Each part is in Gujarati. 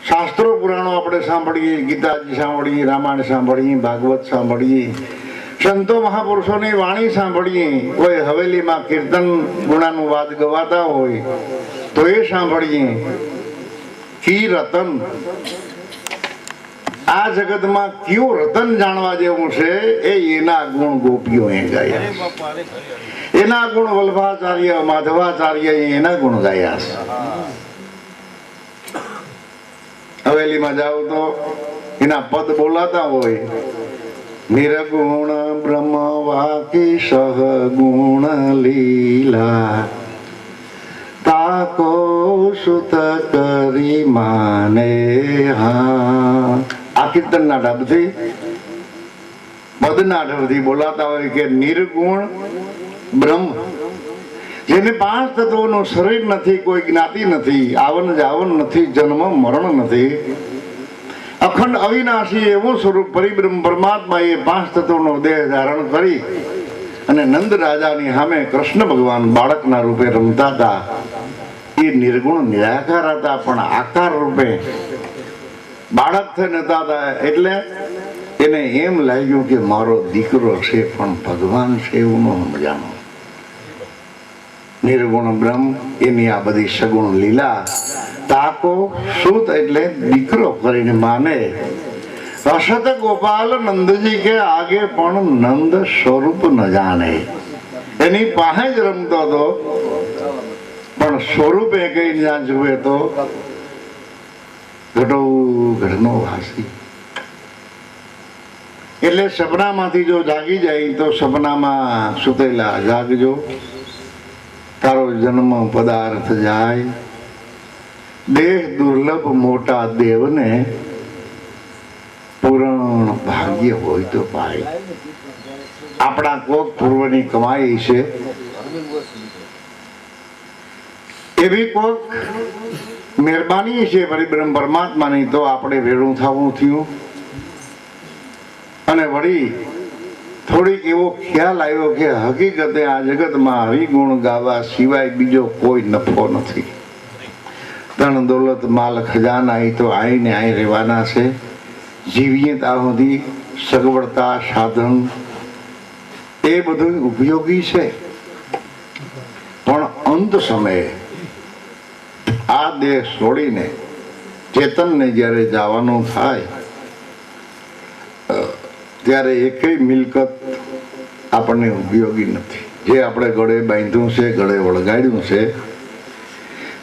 શાસ્ત્રો પુરાણો આપણે સાંભળીએ, ગીતાજી સાંભળીએ, રામાયણ સાંભળીએ, ભાગવત સાંભળીએ, સંતો મહાપુરુષોની વાણી સાંભળીએ, કોઈ હવેલીમાં કીર્તન ગુણાનું વાદ ગવાતા હોય તો એ સાંભળીએ. કી રતન, આ જગતમાં કયું રતન જાણવા જેવું છે એ એના ગુણ ગોપીઓ એ ગાયા, એના ગુણ વલ્ભાચાર્ય માધવાચાર્ય એના ગુણ ગાયા છે. હવેલીમાં જાવ તો એના પદ બોલાતા હોય, નિર્ગુણ બ્રહ્મ વાકી સહગુણ લીલા તાકો સુત કરી માને. હા, આ કીર્તનના ઢબથી પદના ઢબથી બોલાતા હોય કે નિર્ગુણ બ્રહ્મ, જેને પાંચ તત્વોનું શરીર નથી, કોઈ જ્ઞાતિ નથી, આવન જાવન નથી, જન્મ મરણ નથી, અખંડ અવિનાશી એવું સ્વરૂપ પરિબ્રહ્મ પરમાત્મા એ પાંચ તત્વોનો દેહ ધારણ કરી અને નંદ રાજાની સામે કૃષ્ણ ભગવાન બાળકના રૂપે રમતા હતા. એ નિર્ગુણ નિરાકાર હતા, પણ આકાર રૂપે બાળક થઈને હતા. એટલે એને એમ લાગ્યું કે મારો દીકરો છે પણ ભગવાન છે એવું ન સમજાણું. નિર્ગુણ બ્રહ્મ એની આ બધી સગુણ લીલા તાકો સુત એટલે દીકરો કરીને માને. અસત ગોપાલ નંદજી કે આગે પણ નંદ સ્વરૂપ ન જાણે. એની પાસે જ રમતો હતો પણ સ્વરૂપે કઈ ના જુએ તો ઘટો ઘટનો વાસી. એટલે સપનામાંથી જો જાગી જાય તો સપનામાં સુતેલા જાગજો, તારો જન્મ પદાર્થ જાય. દેહ દુર્લભ મોટા દેવને પૂરણ ભાગ્ય હોય તો પાય. આપણા કોક પૂર્વની કમાઈ છે, એવી કોક મહેરબાની છે પરિબ્રહ્મ પરમાત્માની, તો આપણે ભેળું થવું થયું. અને વળી થોડીક એવો ખ્યાલ આવ્યો કે હકીકતે આ જગતમાં હરિગુણ ગાવા સિવાય બીજો કોઈ નફો નથી. ધન દોલત માલ ખજાના એ તો આઈને આઈ રહેવાના છે. જીવીએ ત્યાં સુધી સગવડતા સાધન એ બધું ઉપયોગી છે, પણ અંત સમયે આ દેહ છોડીને ચેતનને જ્યારે જવાનું થાય ત્યારે એકેય મિલકત આપણને ઉપયોગી નથી. જે આપણે ગળે બાંધ્યું છે, ગળે વળગાડ્યું છે,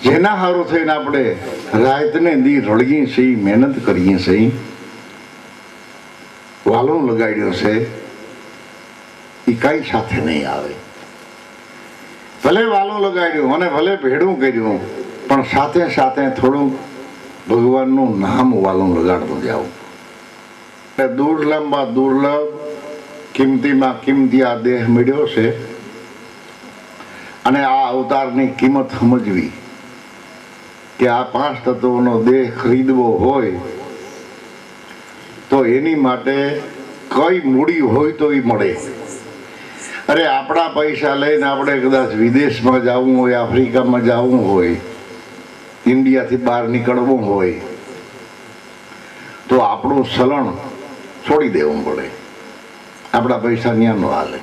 જેના હારું થઈને આપણે રાતને દી રળીએ છીએ, મહેનત કરીએ છીએ, વાલું લગાડ્યું છે, એ કઈ સાથે નહીં આવે. ભલે વાલું લગાડ્યું અને ભલે ભેડું કર્યું, પણ સાથે સાથે થોડું ભગવાનનું નામ વાલું લગાડતું જાવ. દુર્લભમાં દુર્લભ, કિંમતીમાં કિંમતી આ દેહ મળ્યો છે, અને આ અવતારની કિંમત સમજવી કે આ પાંચ તત્વોનો દેહ ખરીદવો હોય તો એની માટે કઈ મૂડી હોય તો એ મળે. અરે આપણા પૈસા લઈને આપણે કદાચ વિદેશમાં જવું હોય, આફ્રિકામાં જવું હોય, ઇન્ડિયાથી બહાર નીકળવું હોય તો આપણું ચલણ છોડી દેવું પડે. આપણા પૈસા ન્યા નો હાલે.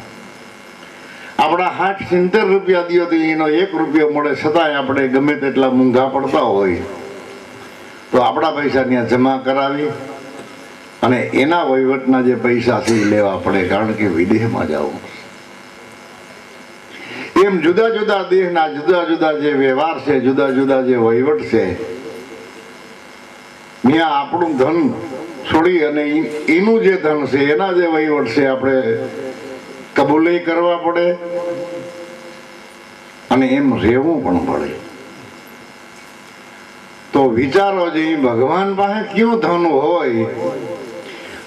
આપણા 60-70 રૂપિયા દિયો તો એનો 1 રૂપિયો મળે, છતાંય આપણે ગમે તેટલા મૂંઘા પડતા હોય તો આપણા પૈસા ત્યાં જમા કરાવી અને એના વહીવટના જે પૈસા છે એ લેવા પડે, કારણ કે વિદેશમાં જવું. એમ જુદા જુદા દેશના જુદા જુદા જે વ્યવહાર છે, જુદા જુદા જે વહીવટ છે, ત્યાં આપણું ધન છોડી અને એનું જે ધન છે, એના જે વહીવટ છે, આપણે કબૂલે કરવા પડે અને એમ રહેવું પણ પડે. તો વિચારો જે ભગવાન પાસે કયું ધન હોય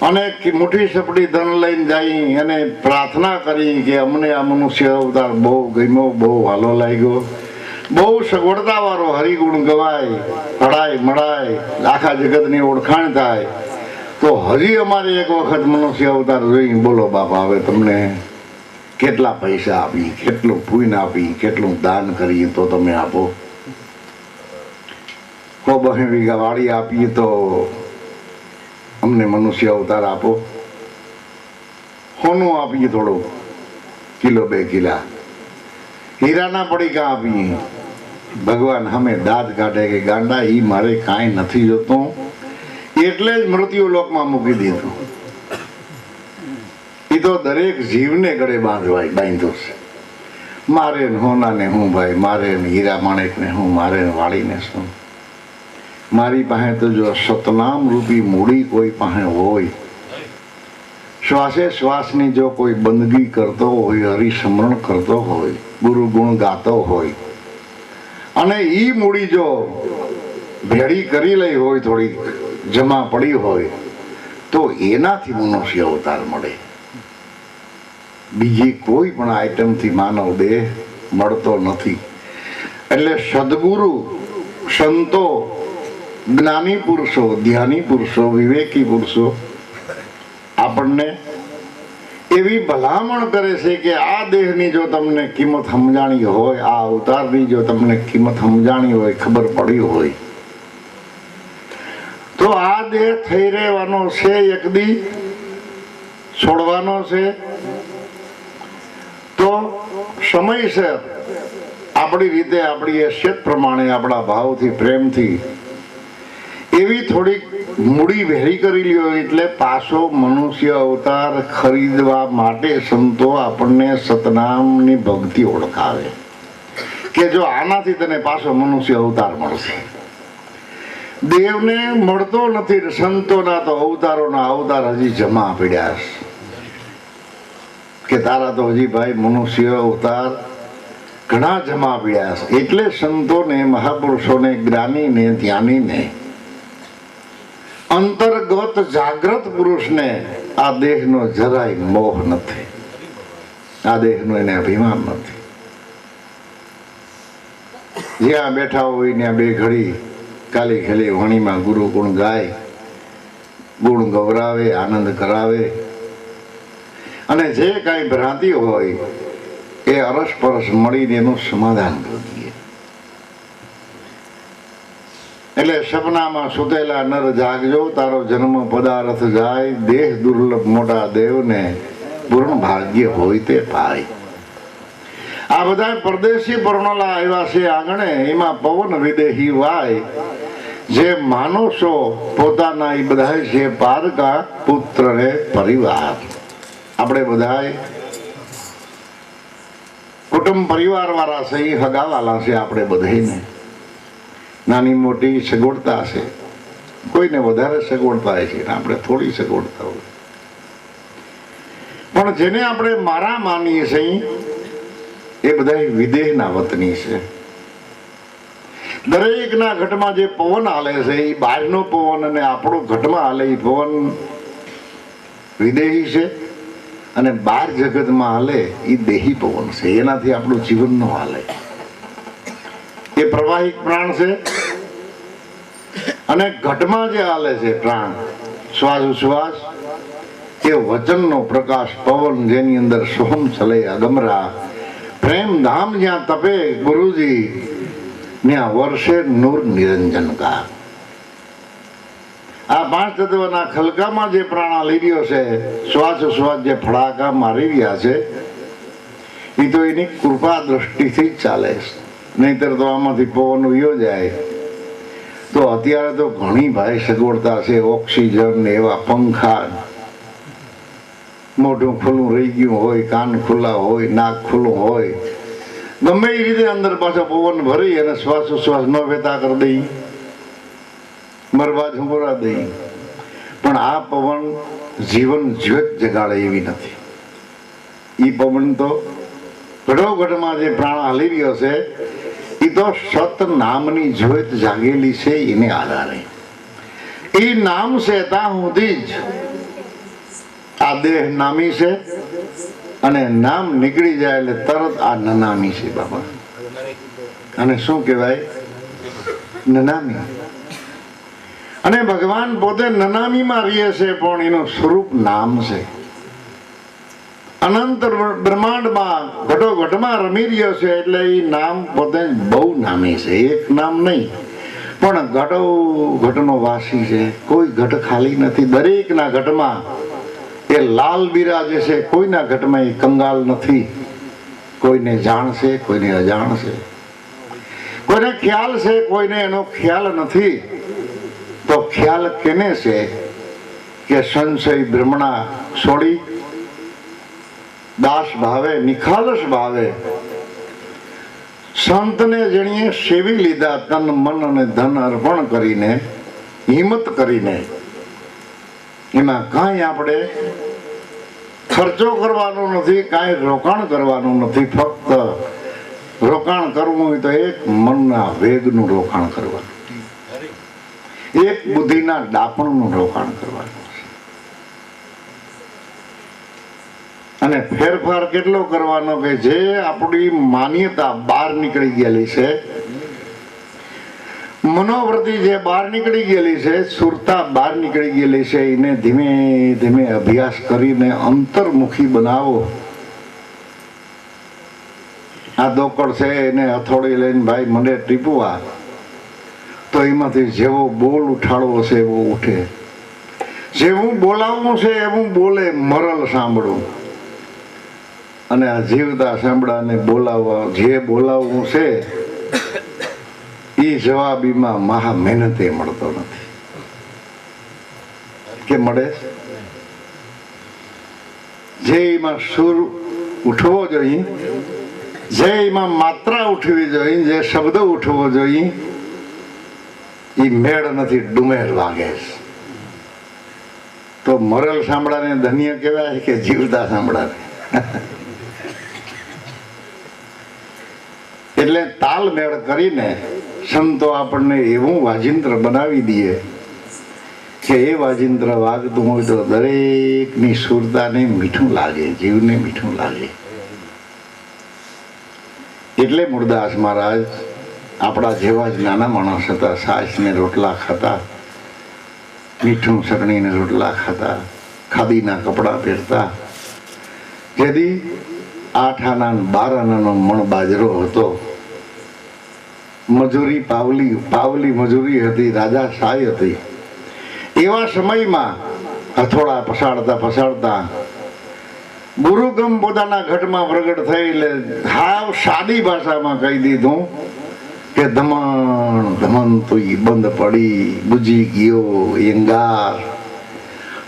અને મુઠ્ઠી સપટી ધન લઈને જઈ અને પ્રાર્થના કરી કે અમને આ મનુષ્ય અવતાર બહુ ગમ્યો, બહુ હાલો લાગ્યો, બહુ સગવડતા વાળો હરિગુણ ગવાય, પડાય મળાય, આખા જગતની ઓળખાણ થાય, તો હજી અમારે એક વખત મનુષ્ય અવતાર જોઈ બોલો બાપા, હવે તમને કેટલા પૈસા આપી, કેટલું પુણ્ય આપી, કેટલું દાન કરીએ તો તમે આપો. બહે વીઘા વાડી આપીએ તો અમને મનુષ્ય અવતાર આપો, સોનું આપીએ થોડું કિલો 2 કિલા, હીરાના પડીકા આપીએ, ભગવાન અમે દાંત કાઢે કે ગાંડા ઈ મારે કાંઈ નથી જોતું, એટલે જ મૃત્યુ લોકમાં મૂકી દીધું. એ તો દરેક જીવને ગળે બાંધ્યો છે. મારે હોનાને હું ભાઈ, મારે હીરા માણેકને હું, મારે વાળીને શું. મારી પાસે તો જો સતનામ રૂપી મૂડી કોઈ પાસે હોય, શ્વાસે શ્વાસની જો કોઈ બંદગી કરતો હોય, હરિસ્મરણ કરતો હોય, ગુરુ ગુણ ગાતો હોય, અને ઈ મૂડી જો ભેળી કરી લઈ હોય, થોડી જમા પડી હોય, તો એનાથી મનુષ્ય અવતાર મળે. બીજી કોઈ પણ આઈટમથી માનવ દેહ મળતો નથી. એટલે સદગુરુ, સંતો, જ્ઞાની પુરુષો, ધ્યાની પુરુષો, વિવેકી પુરુષો આપણને એવી ભલામણ કરે છે કે આ દેહની જો તમને કિંમત સમજાણી હોય, આ અવતારની જો તમને કિંમત સમજાણી હોય, ખબર પડી હોય, તો આ દેહ થઈ રહેવાનો છે, એક દી છોડવાનો છે. તો સમયસર આપણી રીતે, આપણી હેસિયત પ્રમાણે, આપણા ભાવથી, પ્રેમથી એવી થોડીક મૂડી ભેરી કરી લ્યો, એટલે પાછો મનુષ્ય અવતાર ખરીદવા માટે સંતો આપણને સતનામની ભક્તિ ઓળખાવે કે જો આનાથી તને પાછો મનુષ્ય અવતાર મળશે. દેવને મળતો નથી, સંતોના તો અવતારોના અવતાર હજી જમા પડ્યા કે તારા તો હજી ભાઈ મનુષ્ય અવતાર ઘણા જમા પડ્યા છે. એટલે સંતોને, મહાપુરુષોને, જ્ઞાનીને, ધ્યાનીને, અંતર્ગત જાગ્રત પુરુષને આ દેહનો જરાય મોહ નથી, આ દેહનો એને અભિમાન નથી. જ્યાં બેઠા હોય ત્યાં 2 ઘડી કાલી ખેલી વાણીમાં ગુરુ ગુણ ગાય, ગુણ ગૌરાવે, આનંદ કરાવે, અને જે કાંઈ ભ્રાંતિ હોય એ અરસપરસ મળીને એનું સમાધાન કરી દઈએ. એટલે સપનામાં સુતેલા નર જાગજો, તારો જન્મ પદાર્થ જાય, દેહ દુર્લભ મોટા દેવને પૂર્ણ ભાગ્ય હોય તે પાય. આ બધા પરદેશી પરણોલા આવ્યા છે આંગણે, એમાં પવન વિદેહી વાય, જે માનુષો પોતાના એ બધા છે પારકા પુત્ર ને પરિવાર. આપણે બધા કુટુંબ પરિવાર વાળા છે, હગાવાલા છે. આપણે બધાને નાની મોટી સગવડતા છે, કોઈને વધારે સગવડતા હોય છે, આપણે થોડી સગવડતા હોય, પણ જેને આપણે મારા માનીએ છીએ એ બધા વિદેહના વતની છે. દરેકના ઘટમાં જે પવન હાલે છે એ બહારનો પવન, અને આપણો ઘટમાં હાલે એ પવન વિદેહી છે, અને બહાર જગતમાં હાલે એ દેહી પવન છે. એનાથી આપણું જીવન ન હાલે. એ પ્રવાહિક પ્રાણ છે, અને ઘટમાં જે હાલે છે પ્રાણ, શ્વાસ ઉશ્વાસ, એ વચનનો પ્રકાશ પવન, જેની અંદર સોમ ચલે અગમરા. પ્રેમ ધામ જ્યાં તપે ગુરુજી, ત્યાં વર્ષે નૂર નિરંજન કા. આ 5 તત્વના ખલકામાં જે પ્રાણા લઈ રહ્યો છે, શ્વાસ ઉશ્વાસ જે ફડાકા મારી રહ્યા છે, એ તો એની કૃપા દ્રષ્ટિથી જ ચાલે છે. નહીતર તો આમાંથી પવન ઉયો જાય. તો અત્યારે તો ઘણી ભાઈ સગવડતા છે, ઓક્સિજન, એવા પંખા, મોઢું ખુલ્લું રહી ગયું હોય, કાન ખુલ્લા હોય, નાક ખુલ્લું હોય, ગમે એ રીતે અંદર પાછો પવન ભરી અને શ્વાસ ઉશ્વાસ ન વેતા કરી દઈ, મરવા ઝુંબરા દઈ. પણ આ પવન જીવન જ્યોત જગાડે એવી નથી. એ પવન તો ઘડોઘડમાં જે પ્રાણ હાલી રહ્યો છે, એ તો સત નામની જ્યોત જાગેલી છે, એને આધારે એ નામ છે. ત્યાં સુધી જ આ દેહ નામી છે, અને નામ નીકળી જાય એટલે તરત આ નનામી છે બાબા. અને શું કહેવાય? નનામી. અને ભગવાન પોતે નનામીમાં રહે છે, પણ એનું સ્વરૂપ નામ છે. અનંત બ્રહ્માંડમાં ઘટોઘટમાં રમી રહ્યો છે, એટલે એ નામ પોતે બહુ નામી છે. એક નામ નહીં, પણ ઘટો ઘટનો વાસી છે, કોઈ ઘટ ખાલી નથી. દરેકના ઘટમાં એ લાલ બિરાજે છે, કોઈના ઘટમાં એ કંગાલ નથી. કોઈને જાણશે, કોઈને અજાણશે, કોઈને ખ્યાલ છે, કોઈને એનો ખ્યાલ નથી. તો ખ્યાલ કેને છે કે સંશય ભ્રમણા છોડી દાસ ભાવે નિખાલસ ભાવે સંતને જેણીએ સેવી લીધા, તન મન અને ધન અર્પણ કરીને, હિંમત કરીને. એમાં કાંઈ આપણે ખર્ચો કરવાનો નથી, કાંઈ રોકાણ કરવાનું નથી. ફક્ત રોકાણ કરવું હોય તો એક મનના વેગનું રોકાણ કરવાનું, એક બુદ્ધિના ડાપણનું રોકાણ કરવાનું. અને ફેરફાર કેટલો કરવાનો કે જે આપણી માન્યતા બહાર નીકળી ગયેલી છે, મનોવૃત્તિ જે બહાર નીકળી ગયેલી છે, સુરતા બહાર નીકળી ગયેલી છે, એને ધીમે ધીમે અભ્યાસ કરીને અંતર્મુખી બનાવો. આ દોકડ છે એને હથોડી લઈને ભાઈ મને ટીપવા, તો એમાંથી જેવો બોલ ઉઠાડવો છે એવો ઉઠે, જેવું બોલાવવું છે એવું બોલે. મરલ સાંભળવું અને આ જીવતા સાંભળાને બોલાવવા, જે બોલાવવું છે એ જવાબીમાં મહા મહેનતે મળતો નથી. કે મળે જે એમાં સુર ઉઠવો જોઈએ, જે એમાં માત્રા ઉઠવી જોઈએ, જે શબ્દ ઉઠવો જોઈએ, એ મેળ નથી, ડુમેર વાગે. તો મરલ સાંભળાને ધન્ય કહેવાય કે જીવતા સાંભળાને? એટલે તાલમેળ કરીને સંતો આપણને એવું વાજિંત્ર બનાવી દે કે એ વાજિંત્ર વાગતું હોય તો દરેકની સુરતાને મીઠું લાગે, જીવને મીઠું લાગે. એટલે મૂળદાસ મહારાજ આપણા જેવા જ નાના માણસ હતા, છાશને રોટલા ખાતા, મીઠું ચટણીને રોટલા ખાતા, ખાદીના કપડાં પહેરતા. જેથી 8 આના 12 આનાનો મણ બાજરો હતો. મજૂરી પાવલી મજૂરી હતી, રાજા શાહી હતી. એવા સમયમાં હથોડા પસાડતા ગુરુગમ પોતાના ઘટમાં પ્રગટ થઈ. એટલે હાવ સાદી ભાષામાં કહી દીધું કે ધમણ ધમન તુઈ બંધ પડી, બુજી ગયો એંગાર,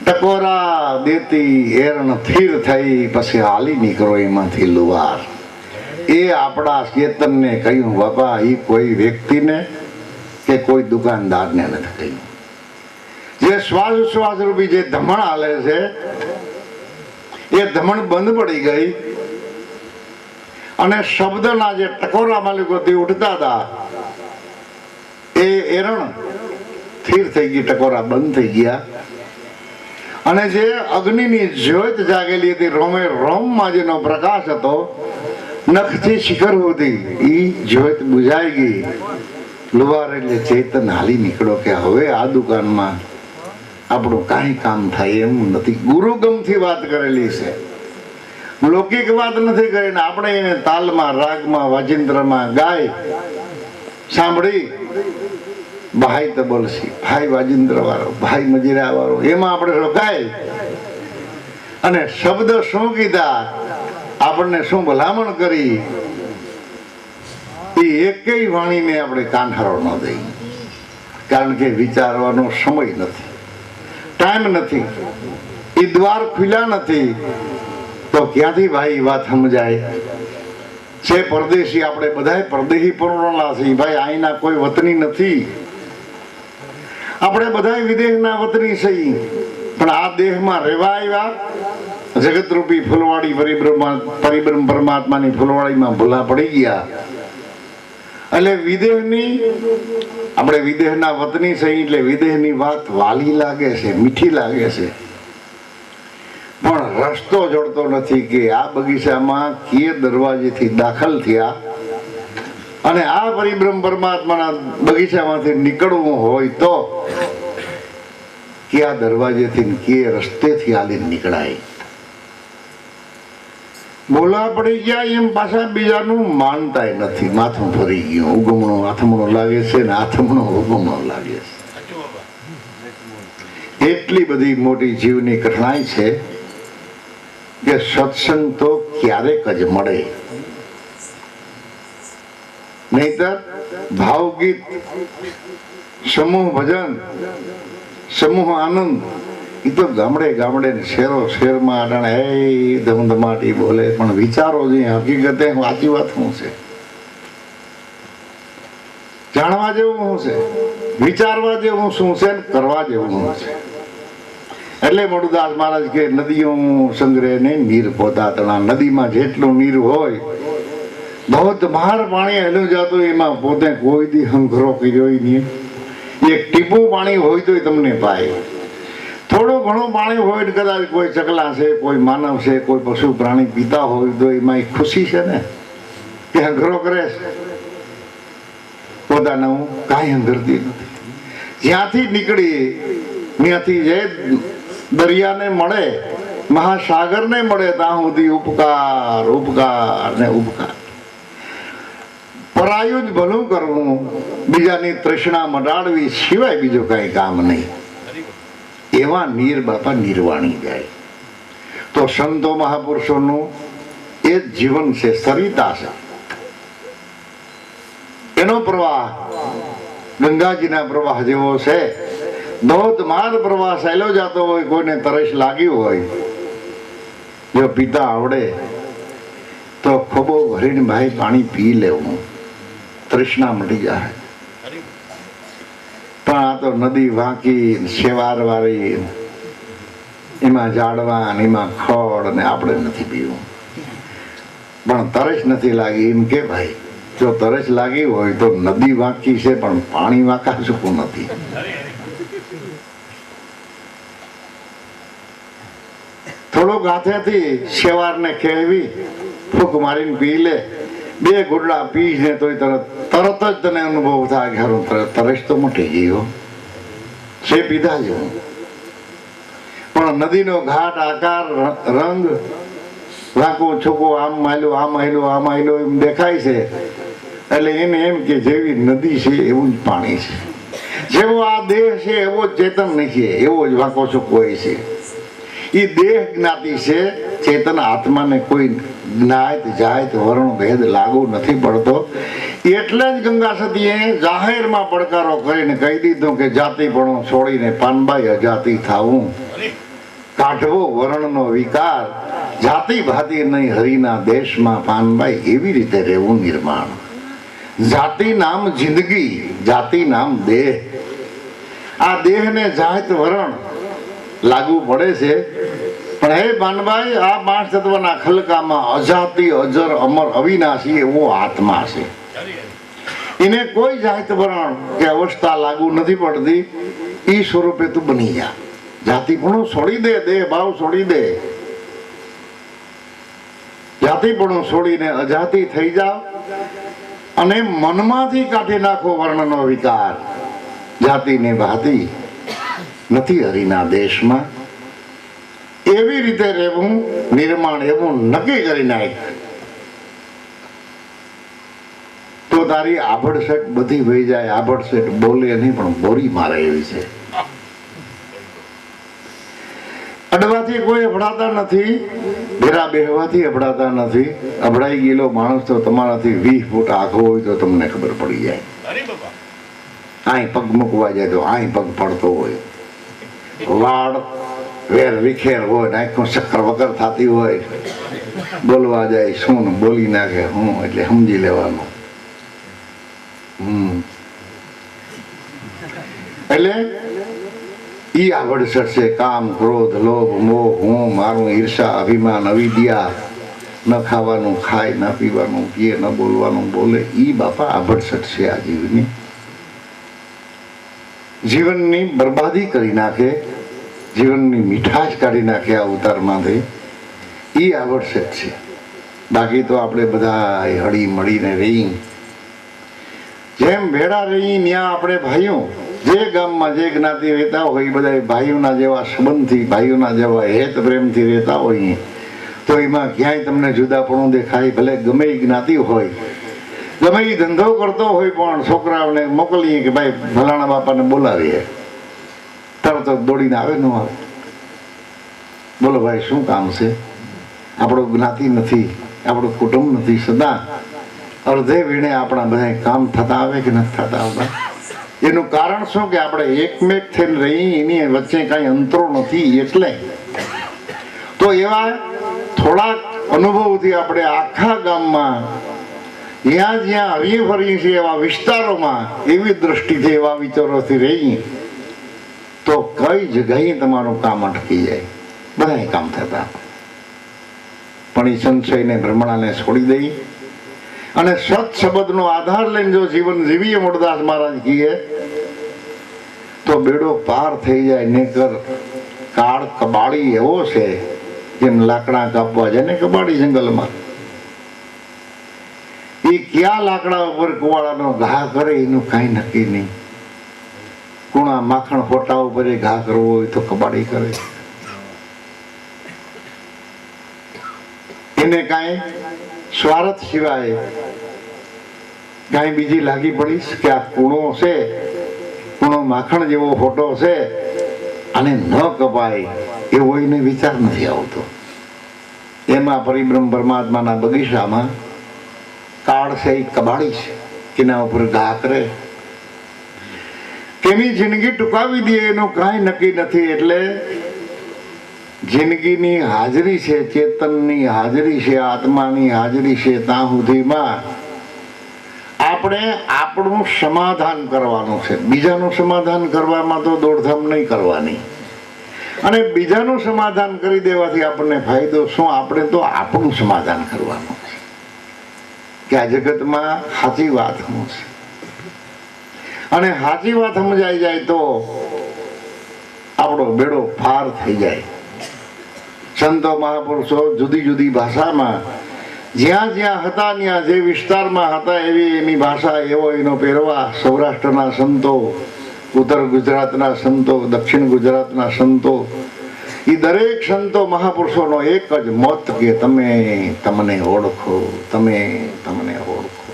ટકોરા દેતી એરણ થીર થઈ, પછી હાલી નીકળો એમાંથી લુવાર. એ આપણા ચેતનને કહ્યું બાપા, એ કોઈ વ્યક્તિને કે કોઈ દુકાનદારને નથી કહ્યું. જે શ્વાસ રૂપી જે ધમણ હાલે છે એ ધમણ બંધ પડી ગઈ અને શબ્દના જે ટકોરા માલિકોથી ઉઠતા હતા એ એરણ સ્થિર થઈ ગઈ, ટકોરા બંધ થઈ ગયા. અને જે અગ્નિની જ્યોત જાગેલી હતી, રોમે રોમમાં જેનો પ્રકાશ હતો, નખથી શિખર સુધી એ જ્યોત બુઝાઈ ગઈ. લુવાર એટલે ચેતન હાલી નીકળો કે હવે આ દુકાનમાં આપણું કાંઈ કામ થાય એમ નથી. ગુરુગમથી વાત કરેલી છે, લૌકિક વાત નથી કરીને. આપણે એને તાલમાં, રાગમાં, વાજિંત્રમાં ગાય સાંભળી, ભાઈ તબલસી, ભાઈ વાજિંત્ર વાળો, ભાઈ મજીરા વાળો, એમાં આપણે રોકાય. અને શબ્દ શું કીધા, આપણને શું ભલામણ કરી, એ એકેય વાણીને આપણે કાંઠારો ન દઈ. કારણ કે વિચારવાનો સમય નથી, ટાઈમ નથી, એ દ્વાર ખુલ્યા નથી. તો ક્યાંથી ભાઈ વાત સમજાય છે? પરદેશી, આપણે બધા પરદેશી પરણેલા છીએ ભાઈ, અહીંના કોઈ વતની નથી. આપણે બધા વિદેશના વતની છીએ, પણ આ દેહમાં રહેવા આવ્યા. જગતરૂપી ફૂલવાડી પરિબ્રહ્મ પરમાત્માની ફૂલવાડીમાં ભૂલા પડી ગયા. એટલે વિદેહની, આપણે વિદેહના વતની છીએ એટલે વિદેહની વાત વાલી લાગે છે, મીઠી લાગે છે, પણ રસ્તો જડતો નથી કે આ બગીચામાં કે દરવાજેથી દાખલ થયા અને આ પરિબ્રહ્મ પરમાત્માના બગીચામાંથી નીકળવું હોય તો કયા દરવાજેથી કે રસ્તેથી હાલી નીકળાય. બોલા પડી ગયા એમ પાછા બીજાનું માનતાય નથી. માથું ફરી ગયું, ઉગમણો આથમણો લાગે છે ને આથમણો ઉગમણો લાગે છે. એટલી બધી મોટી જીવની કઠણાઈ છે કે સત્સંગ તો ક્યારેક જ મળે, નહીતર ભાવગીત, સમૂહ ભજન, સમૂહ આનંદ એ તો ગામડે ગામડે શેરો શેરમાં અડાણે હે ધમધમાટી બોલે, પણ વિચારો જે હકીકતે વાંચી વાત શું છે, જાણવા જેવું શું છે, વિચારવા જેવું શું છે, કરવા જેવું શું છે. એટલે મોડુદાસ મહારાજ કે નદીઓ સંગ્રહ ને નીર પોતા તણા. નદીમાં જેટલું નીર હોય, બહુ બહાર પાણી હેલું જતું, એમાં પોતે કોઈ દી હંઘરો કર્યો નહીં. એક ટીપું પાણી હોય તો તમને પાય. થોડું ઘણું પાણી હોય ને કદાચ કોઈ ચકલા છે, કોઈ માનવ છે, કોઈ પશુ પ્રાણી પીતા હોય તો એમાં ખુશી છે ને કે હંઘરો કરે છે. પોતાના હું કાંઈ હંઘરતી નથી. જ્યાંથી નીકળી ત્યાંથી જે દરિયાને મળે, મહાસાગરને મળે, ત્યાં સુધી ઉપકાર ઉપકાર ને ઉપકાર. પરાયું જ ભલું કરવું, બીજાની તૃષ્ણા મટાડવી સિવાય બીજું કઈ કામ નહીં. એવા નીર બાપા નિર્વાણી જાય. તો સંતો મહાપુરુષોનું એ જ જીવન છે, સરિતા છે. એનો પ્રવાહ ગંગાજીના પ્રવાહ જેવો છે. ધોધમાર પ્રવાહ ચાલ્યો જતો હોય, કોઈને તરસ લાગી હોય, જો પીતા આવડે તો ખોબો ભરીને ભાઈ પાણી પી લેવું, તૃષ્ણા મટી જાય. પણ આ તો નદી વાંકી, શેવાર વાળી, એમાં ઝાડવા, એમાં ખડ, ને આપણે નથી પીવું. પણ તરસ નથી લાગી એમ કે ભાઈ, જો તરસ લાગી હોય તો નદી વાંકી છે પણ પાણી વાંકા ચૂકવું નથી. થોડોક હાથેથી શેવારને ખેવી ફૂંક મારીને પી લે, બે ઘૂંટડા પીને તો તરત જ તને અનુભવ થાય કે હારું તરસ તો મટી ગયો છે, પીધા જેવું. પણ નદીનો ઘાટ, આકાર, રંગ વાંકો છોકો, આમ માયલો આમ માયલો આમ માયલો એમ દેખાય છે. એટલે એને એમ કે જેવી નદી છે એવું જ પાણી છે, જેવો આ દેહ છે એવો જ ચેતન નથી, એવો જ વાંકો છોકો છે. એ દેહ જ્ઞાતિ છે, ચેતન આત્માને કોઈ જ્ઞાત જાત વર્ણ ભેદ લાગુ નથી પડતો. એટલે જ ગંગા સતીએ જાહેરમાં પડકારો કરીને કહી દીધો કે જાતિપણો છોડીને પાનબાઈ અજાતિ થાવું, કાઢવો વર્ણનો વિકાર, જાતિ ભાતિ નહીં હરિના દેશમાં પાનબાઈ, એવી રીતે રહેવું નિર્માણ. જાતિ નામ જિંદગી, જાતિ નામ દેહ. આ દેહને જાત વરણ લાગુ પડે છે, પણ હે પાનબાઈ, આ 5 તત્વના ખલકામાં અજાતિ, અજર, અમર, અવિનાશી એવો આત્મા છે. એને કોઈ જાત વરણ કે અવસ્થા લાગુ નથી પડતી. એ સ્વરૂપે તું બની જા. જાતિપણું છોડી દે, દેહ ભાવ છોડી દે, જાતિપણું છોડીને અજાતિ થઈ જાવ અને મનમાંથી કાઢી નાખો વર્ણનો વિકાર. જાતિને ભાતિ નથી હરિના દેશમાં, એવી રીતે રહેવું નિર્માણ, એવું નક્કી કરી નાખ તો તારી આભડસેટ બધી વહી જાય. આભડસેટ બોલે નહીં પણ બોરી મારે એવી છે. અડવાથી કોઈ અભડાતા નથી, ભેરા બેહવાથી અભડાતા નથી. અભડાઈ ગયેલો માણસ તો તમારાથી 20 ફૂટ આખો હોય તો તમને ખબર પડી જાય. અહીં પગ મૂકવા જાય તો અહીં પગ પડતો હોય, વાળ વેર વિખેર હોય, આંખો ચક્કર વગર થતી હોય, બોલવા જાય શું બોલી નાખે હું, એટલે સમજી લેવાનું. એટલે ઈ આવડસર છે. કામ, ક્રોધ, લોભ, મોહ, હું, મારું, ઈર્ષા, અભિમાન, અવિદ્યા, ન ખાવાનું ખાય, ન પીવાનું પીએ, ન બોલવાનું બોલે. ઈ બાપા આવડસર છે આ જીવની. જીવનની બરબાદી કરી નાખે, જીવનની મીઠાશ કાઢી નાખે આ અવતારમાંથી. ઈ આવડસર છે. બાકી તો આપણે બધા હળી મળીને રહી, જેમ ભેડા રહી ત્યાં આપણે ભાઈઓ, જે ગામમાં જે જ્ઞાતિ રહેતા હોય બધા ભાઈઓના જેવા સંબંધથી, ભાઈઓના જેવા હેત પ્રેમથી રહેતા હોય, તો એમાં ક્યાંય તમને જુદાપણું દેખાય. ભલે ગમે એ જ્ઞાતિ હોય, ગમે એ ધંધો કરતો હોય, પણ છોકરાઓને મોકલીએ કે ભાઈ ફલાણા બાપાને બોલાવીએ, તરત દોડીને આવે ન આવે. બોલો ભાઈ શું કામ છે? આપણું જ્ઞાતિ નથી, આપણું કુટુંબ નથી. સદા અડધે વીણે આપણા બધા કામ થતા આવે કે નથી થતા આવતા? એનું કારણ શું કે આપણે એકમેક થઈને રહી, એની વચ્ચે કાંઈ અંતરો નથી. એટલે તો એવા થોડાક અનુભવથી આપણે આખા ગામમાં જ્યાં જ્યાં હરીએ ફરીએ છીએ એવા વિસ્તારોમાં એવી દ્રષ્ટિથી એવા વિચારોથી રહીએ તો કઈ જગ્યાએ તમારું કામ અટકી જાય, બધા કામ થતા. પણ એ સંશયને ભ્રમણાને છોડી દઈ અને સત શબ્દનો આધાર લઈને જો જીવન જીવીએ, મૂળદાસ મહારાજ કહીએ, તો બેડો પાર થઈ જાય. નેકર કાળ કબાડી એવો છે, જેમ લાકડા કાપવા જાય ને કબાડી જંગલમાં, એ ક્યાં લાકડા ઉપર કુવાડાનો ઘા કરે એનું કાંઈ નક્કી નહીં. કુણા માખણ ફોટા ઉપર ઘા કરવો હોય તો કબાડી કરે. એને કાંઈ સ્વાર્થ સિવાય કાંઈ બીજી લાગી પડીશ કે આ કૂણો છે, કૂણો માખણ જેવો ફોટો છે, અને ન કપાય એવો એને વિચાર નથી આવતો. એમાં પરિબ્રહ્મ પરમાત્માના બગીચામાં કાળ છે એ કબાડી છે, એના ઉપર ઘા કરે. કેની જિંદગી ટૂંકાવી દે એનું કાંઈ નક્કી નથી. એટલે જિંદગીની હાજરી છે, ચેતનની હાજરી છે, આત્માની હાજરી છે, ત્યાં સુધીમાં આપણે આપણું સમાધાન કરવાનું છે. બીજાનું સમાધાન કરવામાં તો દોડધામ નહીં કરવાની. અને બીજાનું સમાધાન કરી દેવાથી આપણને ફાયદો શું? આપણે તો આપણું સમાધાન કરવાનું છે કે આ જગતમાં સાચી વાત શું છે. અને સાચી વાત સમજાઈ જાય તો આપણો બેડો પાર થઈ જાય. સંતો મહાપુરુષો જુદી જુદી ભાષામાં જ્યાં જ્યાં હતા, ત્યાં જે વિસ્તારમાં હતા એવી એની ભાષા, એવો એનો પહેરવા. સૌરાષ્ટ્રના સંતો, ઉત્તર ગુજરાતના સંતો, દક્ષિણ ગુજરાતના સંતો, એ દરેક સંતો મહાપુરુષોનો એક જ મત કે તમે તમને ઓળખો, તમે તમને ઓળખો.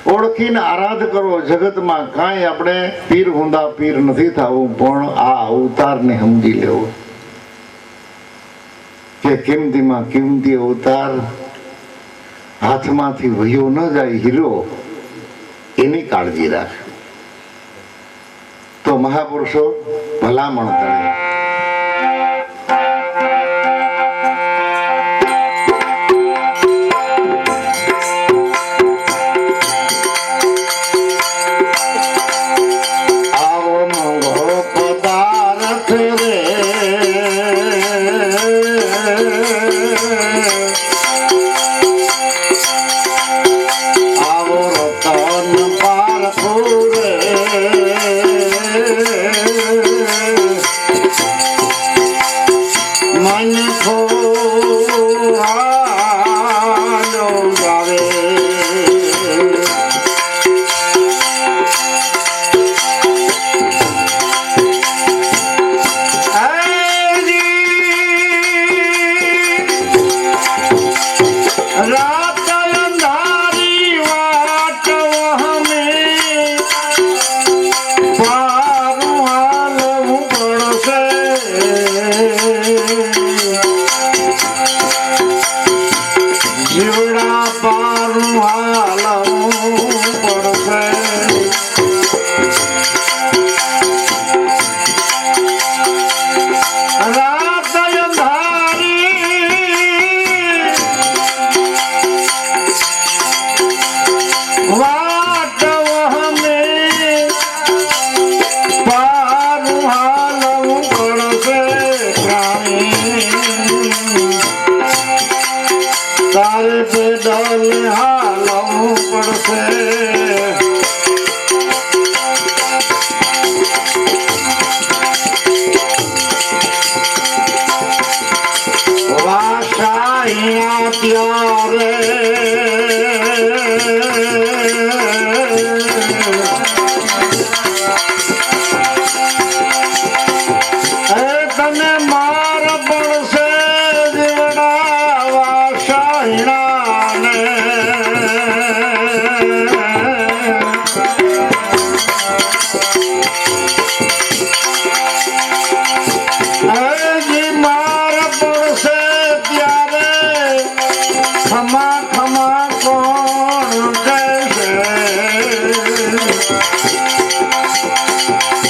ઓળખીને આરાધ કરો. જગતમાં કાંઈ આપણે પીર હુંદા પીર નથી થવું, પણ આ અવતારને સમજી લેવો કે કિંમતીમાં કિંમતી અવતાર હાથમાંથી વહ્યો ન જાય હીરો, એની કાળજી રાખો. તો મહાપુરુષો ભલામણ કરે.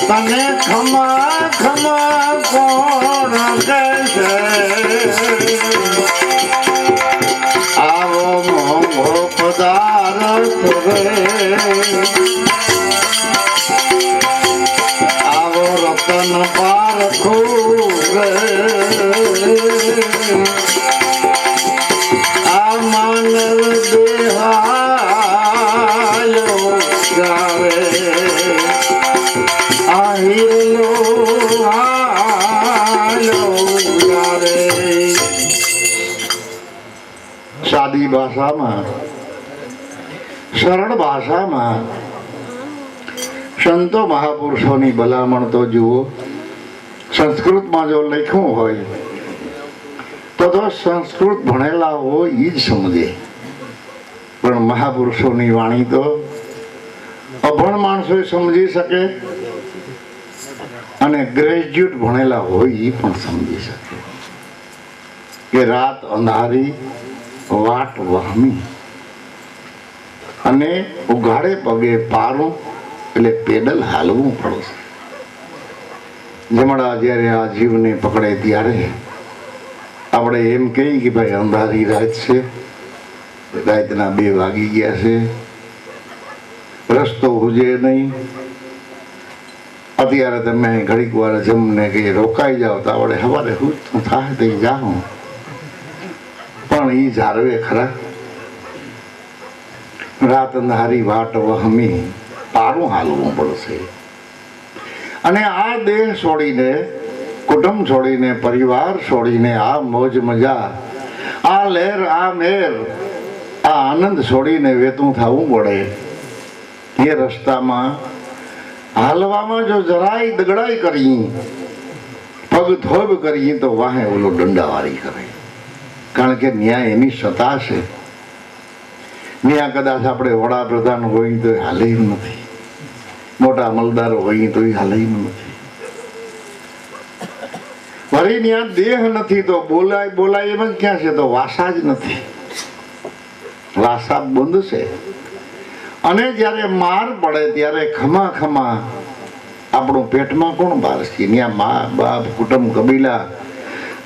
તને ખમા ખમા કોણ કહેશે આવો મોંઘો પદાર્થ રે આવો રતન પારખું રે આ માનવ દેહાયો જાવે સાદી ભાષામાં સરળ ભાષામાં સંતો મહાપુરુષોની ભલામણ તો જુઓ. સંસ્કૃતમાં જો લખ્યું હોય તો સંસ્કૃત ભણેલા હોય એ જ સમજે, પણ મહાપુરુષોની વાણી તો અભણ માણસો સમજી શકે અને ગ્રેજ્યુએટ ભણેલા હોય એ પણ સમજી શકે કે રાત અંધારી વાટ વહમી અને ઉઘાડે પગે પારું એટલે પેડલ હાલવું પડશે. જમણા જ્યારે આ જીવને પકડે ત્યારે આપણે એમ કહીએ કે ભાઈ અંધારી રાત છે, રાતના 2 વાગી ગયા છે, રસ્તો હુજે નહીં. અત્યારે તમે ઘડીક વાર જમને કે રોકાઈ જાઓ તો આપણે સવારે હું થાય તો જાઉં, પણ એ જાળવે ખરા. રાત અંધારી વાટ વહમી પારું હાલવું પડશે. અને આ દેહ છોડીને, કુટુંબ છોડીને, પરિવાર છોડીને, આ મોજ મજા, આ લહેર, આ મેર, આ આનંદ છોડીને વેતું થવું પડે. એ રસ્તામાં હાલવામાં જો જરાય દગડાઈ કરી, પગ ધોબ કરી તો વાહે ઓલો દંડાવાળી કરે. કારણ કે ન્યાય એની સત્તા છે. ન્યા કદાચ આપણે વડાપ્રધાન હોય તો હાલે નથી, મોટા અમલદાર હોય તો હાલે નથી. વળી ન્યા દેહ નથી તો બોલાય બોલાય એમ જ ક્યાં છે? તો વાસા જ નથી, વાસા બંધ છે. અને જ્યારે માર પડે ત્યારે ખમા ખમા આપણું પેટમાં કોણ બારશે? ત્યાં મા બાપ, કુટુંબ, કબીલા,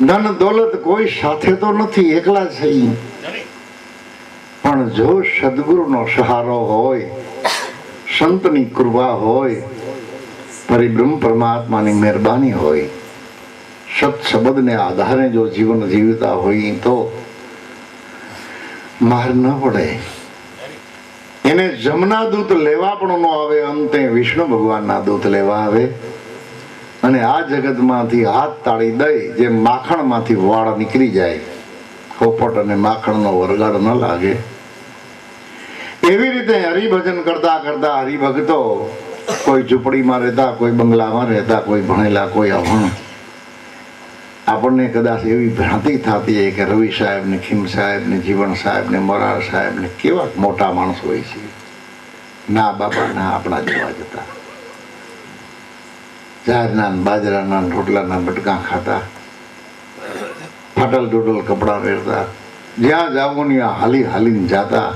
ધન દોલત કોઈ સાથે તો નથી, એકલા છે. પણ જો સદગુરુનો સહારો હોય, સંતની કૃપા હોય, પરિબ્રહ્મ પરમાત્માની મહેરબાની હોય, સત શબ્દને આધારે જો જીવન જીવતા હોય તો માર ન પડે. એને જમના દૂત લેવા પણ ન આવે, અંતે વિષ્ણુ ભગવાનના દૂત લેવા આવે અને આ જગતમાંથી હાથ તાળી દઈ જે માખણમાંથી વાળ નીકળી જાય, પોપટ અને માખણનો વરગાડ ન લાગે, એવી રીતે હરિભજન કરતા કરતા હરિભક્તો કોઈ ઝૂંપડીમાં રહેતા, કોઈ બંગલામાં રહેતા, કોઈ ભણેલા, કોઈ અભણ, આપણને કદાચ એવી ભ્રાંતિ થતી કે રવિ સાહેબ ને, ખીમ સાહેબ ને, જીવન સાહેબ ને, મોરાર સાહેબ ને કેવા મોટા માણસ હોય છે. ના બાપા, ના, આપણા જેવા જ હતા. ઝારના બાજરાના રોટલાના બટકા ખાતા, ફાટલ ટોટલ કપડા પહેરતા, જ્યાં જાવું ત્યાં હાલી હાલીને જાતા,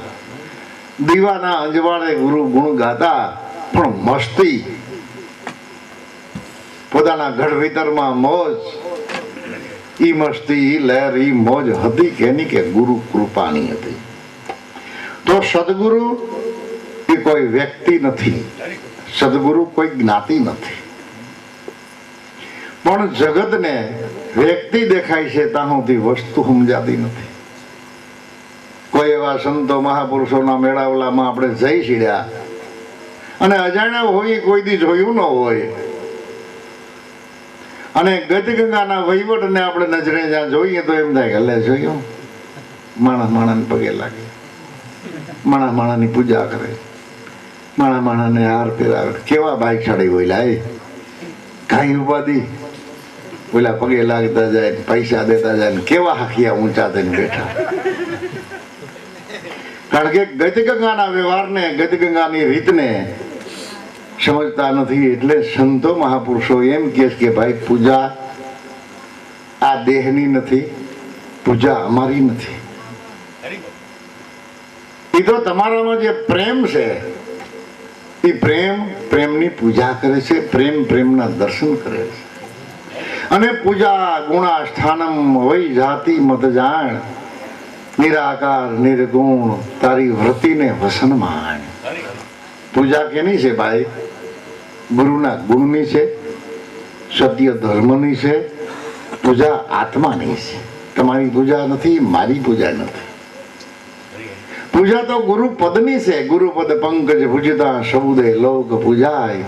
દીવાના અંજવાળે ગુરુ ગુણ ગાતા, પણ મસ્તી, પોતાના ઘર ભીતરમાં મોજ. ઈ મસ્તી, ઈ લહેર, ઈ મોજ હતી કેની? કે ગુરુ કૃપાની હતી. તો સદગુરુ એ કોઈ વ્યક્તિ નથી, સદગુરુ કોઈ જ્ઞાતિ નથી. પણ જગતને વ્યક્તિ દેખાય છે ત્યાં સુધી વસ્તુ સમજાતી નથી. કોઈ એવા સંતો મહાપુરુષોના મેળાવલામાં આપણે જઈ સીડ્યા અને અજાણ્યા હોય, કોઈ દી જોયું ન હોય, અને ગજગંગાના વહીવટને આપણે નજરે જ્યાં જોઈએ તો એમ થાય કે લે જોયું, માણસ માણસને પગે લાગે, માણસ માણસની પૂજા કરે, માણસ માણસને હાર પહેરાવે. કેવા બાઈક ચડી હોય લાય, કાંઈ ઉપાધિ, ઓલા પગે લાગતા જાય, પૈસા દેતા જાય, ને કેવા હાખિયા ઊંચા થઈને બેઠા. કારણ કે ગજગંગાના વ્યવહારને, ગજગંગાની રીતને સમજતા નથી. એટલે સંતો મહાપુરુષો એમ કહે કે ભાઈ પૂજા આ દેહની નથી, પૂજા અમારી નથી. એ તો તમારામાં જે પ્રેમ છે એ પ્રેમની પૂજા કરે છે, પ્રેમના દર્શન કરે છે. અને પૂજા ગુણા સ્થાનમ વૈ જાતિ મત જાણ, નિરાકાર નિર્ગુણ તારી વ્રતિને વસન માણ. પૂજા કેની છે ભાઈ? ગુરુના ગુણની છે, સત્ય ધર્મની છે. પૂજા આત્માની છે. તમારી પૂજા નથી, મારી પૂજા નથી. પૂજા તો ગુરુ પદની છે. ગુરુપદ પંકજ પૂજતા સબુદે લોક પૂજાય.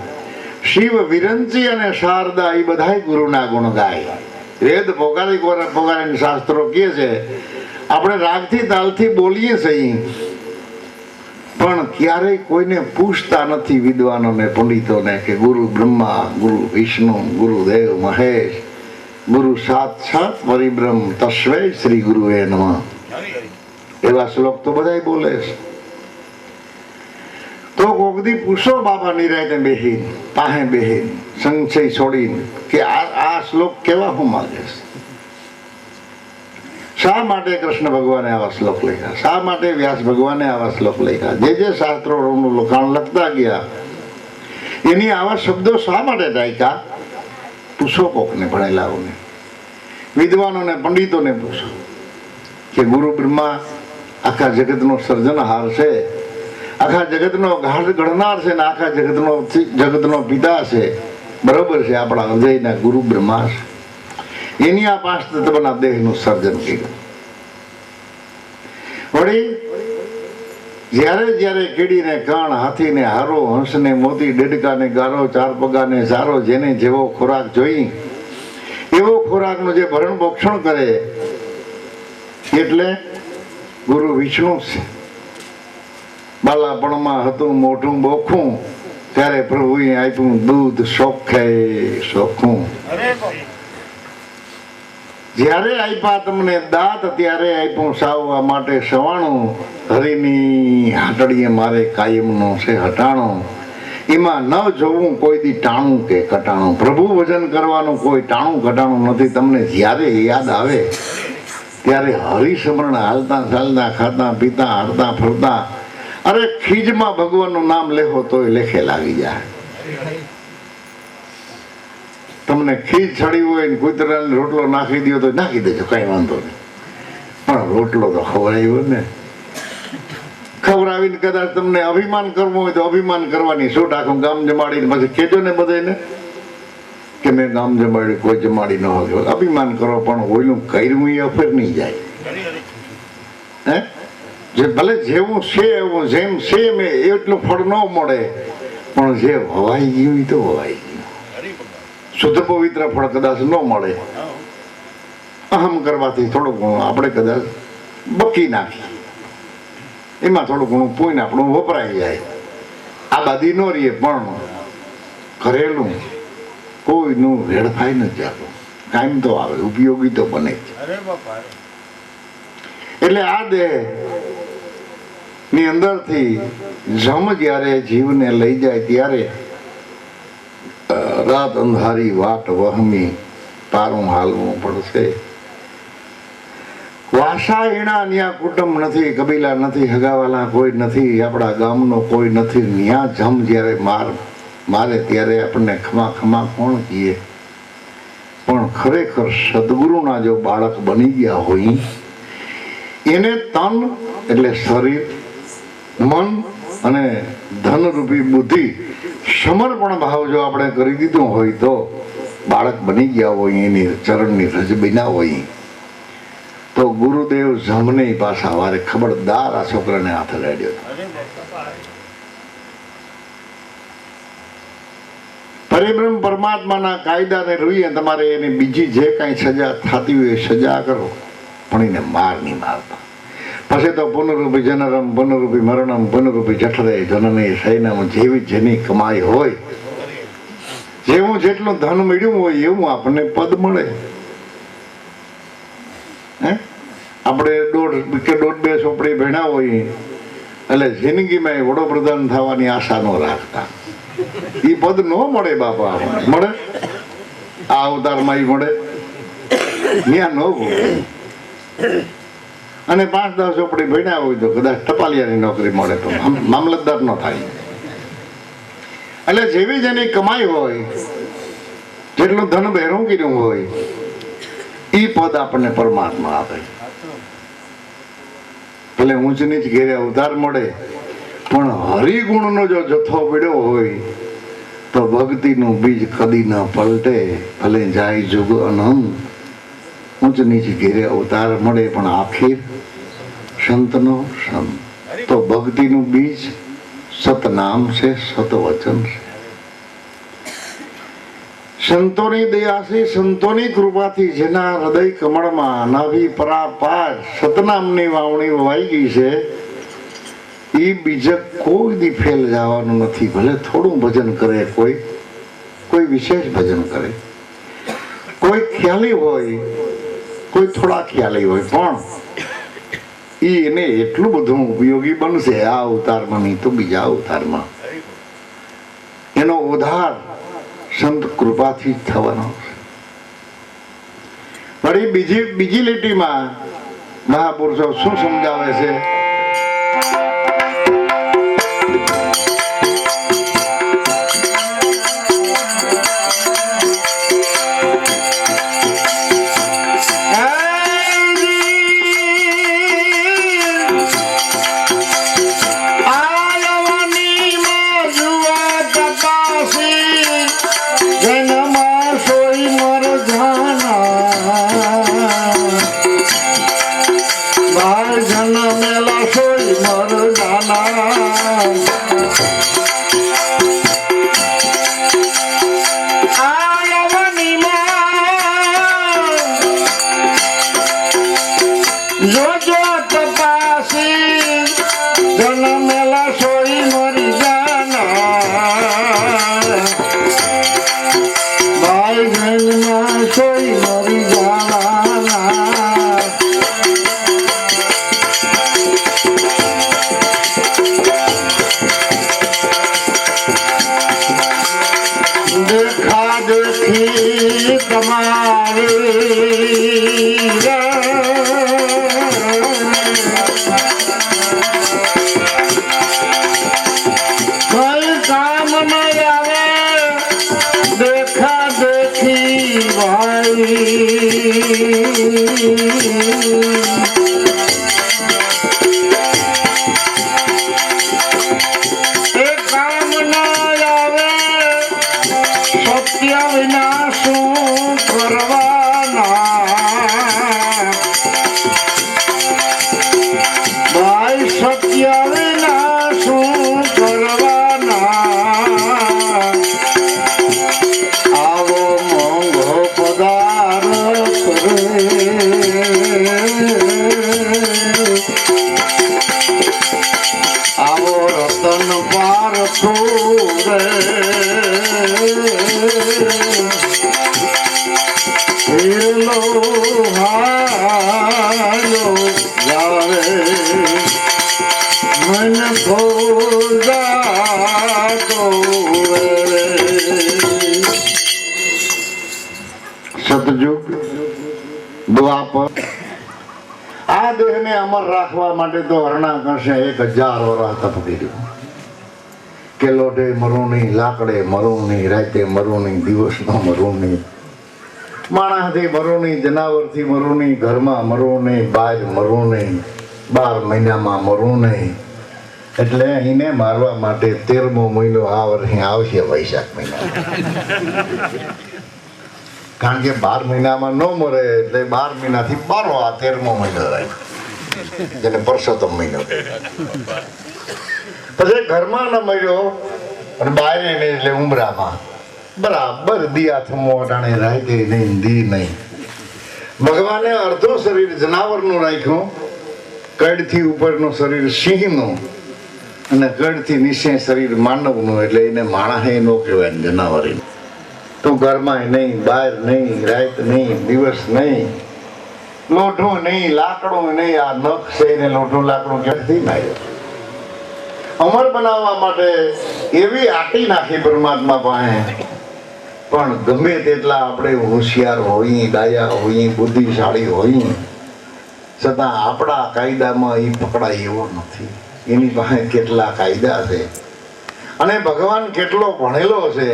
શિવ વિરંચી અને શારદા એ બધા ગુરુના ગુણ ગાય. વેદ પોકારી શાસ્ત્રો કહે છે આપણે રાગથી તાલથી બોલીએ છીએ, પણ ક્યારેય કોઈને પૂછતા નથી વિદ્વાનોને પંડિતોને કે ગુરુ બ્રહ્મા, ગુરુ વિષ્ણુ, ગુરુદેવ મહેશ, ગુરુ સાક્ષાત પરિબ્રહ્મ તસ્મૈ શ્રી ગુરુએ નમઃ. એવા શ્લોક તો બધા બોલે છે. તો કોકદી પૂછો બાપા નિરાયતે બેહીન, પાહે બેહીન, સંશય છોડીને કે આ શ્લોક કેવા હું માગે છે? શા માટે કૃષ્ણ ભગવાને આવા શ્લોક લખ્યા? શા માટે વ્યાસ ભગવાને આવા શ્લોક લખ્યા? જે શાસ્ત્રોનું લખાણ લખતા ગયા એની આવા શબ્દો શા માટે ટાંક્યા? પૂછો કોકને, ભણેલાઓને, વિદ્વાનોને, પંડિતોને પૂછો કે ગુરુ બ્રહ્મા આખા જગતનો સર્જનહાર છે, આખા જગતનો ઘડનાર છે ને આખા જગતનો પિતા છે. બરોબર છે, આપણા હૃદયના ગુરુ બ્રહ્મા છે. એની આ પાંચ તત્વના દેહનું સર્જન કર્યું. વળી જ્યારે કીડીને કાણ, હાથીને હારો, હંસને મોતી, ડેડકાને ગારો, ચાર પગાને સારો, જેને જેવો ખોરાક જોઈ એવો ખોરાકનું જે ભરણ પોષણ કરે એટલે ગુરુ વિષ્ણુ છે. બાલાપણમાં હતું મોઢું બોખું, ત્યારે પ્રભુએ આપ્યું દૂધ ચોખ્ખે ચોખ્ખું. જ્યારે આપ્યા તમને દાંત ત્યારે આપ્યું સાવવા માટે સવાણું. હરિની હાટડીએ મારે કાયમનો છે હટાણો. એમાં ન જોવું કોઈ દી ટાણું કે કટાણું. પ્રભુ ભજન કરવાનું કોઈ ટાણું ઘટાણું નથી. તમને જ્યારે યાદ આવે ત્યારે હરિસ્મરણ હાલતા ચાલતા, ખાતા પીતા, હરતા ફરતા, અરે ખીજમાં ભગવાનનું નામ લેખો તોય લેખે લાગી જાય. તમને ખીજ ચડી હોય ને કૂતરાને રોટલો નાખી દો તો નાખી દેજો, કઈ વાંધો નહીં, પણ રોટલો તો ખવડાવ્યો ને. ખવડાવીને કદાચ તમને અભિમાન કરવું હોય તો અભિમાન કરવાની છૂટ. આખું ગામ જમાડીને પછી કહેજો ને બધાને કે મેં ગામ જમાડ્યું, કોઈ જમાડી ન હોય. અભિમાન કરો પણ ઓયલું કર્યું એ અફેર નહીં જાય. હે, જે ભલે જેવું છે એવું જેમ છે મેં એટલું ફળ ન મળે, પણ જે હવાઈ ગયું એ તો હવાઈ ગયું. શુદ્ધ પવિત્ર ફળ કદાચ ન મળે. અહમ કરવાથી થોડું ઘણું આપણે કદાચ બકી નાખી, એમાં થોડું ઘણું પૂઈને આપણું વપરાઈ જાય. આ બાદી ન રહીએ, પણ ઘરેલું કોઈનું વેડફાઈ નથી જતું. કાયમ તો આવે, ઉપયોગી તો બને. એટલે આ દેહ ની અંદરથી જમ જ્યારે જીવને લઈ જાય ત્યારે રાત અંધારી વાટ વહમી પારું હાલવું પડશે. વાસા એના ન્યા કુટુંબ નથી, કબીલા નથી, હગાવાલા કોઈ નથી, આપણા ગામનો કોઈ નથી. ન્યા જમ જ્યારે મારે ત્યારે આપણને ખમા ખમા કોણ કહીએ. પણ ખરેખર સદગુરુના જો બાળક બની ગયા હોય એને તન એટલે શરીર, મન અને ધનરૂપી બુદ્ધિ સમર્પણ ભાવ જો આપણે કરી દીધું હોય તો બાળક બની ગયા હોય, એની ચરણની રજ બન્યા હોય તો ગુરુદેવ જમને પાછા વારે ખબરદાર આ છોકરાને હાથ લાડ્યો. પરિબ્રહ્મ પરમાત્માના કાયદાને રૂઈએ તમારે એની બીજી જે કાંઈ સજા થતી હોય એ સજા કરો, પણ એને માર નહીં મારતા. પછી તો પુનરૂપી જનરમ, પુનરૂપી મરણમ, પુનરૂપી જઠરે જનની સૈનમ. જેવી જેની કમાઈ હોય, જેવું જેટલું ધન મળ્યું હોય એવું આપણને પદ મળે. હે, આપણે દોઢ બે ચોપડી ભણ્યા હોય એટલે જિંદગીમાં વડોપ્રધાન થવાની આશા ન રાખતા. એ પદ ન મળે બાપા. મળે આ અવતારમાં ઈ મળે, ત્યાં ન મળે. અને 5-10 ચોપડી ભણ્યા હોય તો કદાચ ટપાલિયાની નોકરી મળે તો મામલતદાર ન થાય. એટલે જેવી જેની કમાઈ હોય, જેટલું ધન ભેરું કર્યું હોય, એ પદ આપણને પરમાત્મા આપે. ભલે ઊંચ નીચ ઘેરે અવતાર મળે, પણ હરિગુણનો જો જથ્થો પડ્યો હોય તો ભક્તિનું બીજ કદી ન પલટે. ભલે જાય જુગ અનંત, ઊંચ નીચ ઘેરે અવતાર મળે, પણ આખીર સંતનો સંત. તો ભક્તિનું બીજ સતનામ છે, સતવચન છે. સંતોની દયાથી, સંતોની કૃપાથી જેના હૃદય કમળમાં નાભી પરાપાર સતનામની વાવણી વવાઈ ગઈ છે, એ બીજક કોઈ દી ફેલ જવાનું નથી. ભલે થોડું ભજન કરે, કોઈ વિશેષ ભજન કરે, કોઈ ખ્યાલી હોય, કોઈ થોડા ખ્યાલી હોય, પણ એને એટલું બધું ઉપયોગી બનશે આ અવતારમાં, નહીં તો બીજા અવતારમાં. એનો ઉદ્ધાર સંત કૃપાથી થવાનો. વળી બીજી લીટીમાં મહાપુરુષો શું સમજાવે છે? સતયુગ દ્વાપર આ દેહને અમર રાખવા માટે તો હરણાકર્ષે 1000 વર્ષ તપ કર્યું કે લોઢે મરું નહીં, લાકડે મરું નહીં, રાતે મરું નહીં, દિવસનો મરું નહીં, માણસથી મરું નહીં, જનાવરથી મરું નહીં, ઘરમાં મરું નહીં, બહાર મરું નહીં, 12 મહિનામાં મરું નહીં. એટલે અહીંને મારવા માટે 13મો મહિનો આ વર્ષે આવશે, વૈશાખ મહિના. કારણ કે 12 મહિનામાં ન મરે એટલે 12 મહિનાથી 12 આ 13મો મહિનો રહે, જેને પરસોત્તમ મહિનો. પછી ઘરમાં ન મર્યો અને બહાર નહીં એટલે ઉમરામાં બરાબર દિયા થમો અટાણે રાહતે નહીં, દી નહીં. ભગવાને અડધો શરીર જનાવરનું રાખ્યું, કડથી ઉપરનું શરીર સિંહનું અને કડથી નીચે શરીર માનવનું. એટલે એને માણસે ન કહેવાય, જનાવરી. તો ઘરમાં નહીં, બહાર નહીં, રાત નહીં, દિવસ નહીં, લોઢું નહીં, લાકડું નહીં. આ નખ છે એને લોઢું લાકડું ક્યાંથી નાખ્યો? અમર બનાવવા માટે એવી આટી નાખી પરમાત્મા પાસે. પણ ગમે તેટલા આપણે હોશિયાર હોઈએ, ડાયા હોઈએ, બુદ્ધિશાળી હોઈએ, છતાં આપણા કાયદામાં એ પકડાય એવો નથી. એની પાસે કેટલા કાયદા છે. અને ભગવાન કેટલો ભણેલો છે.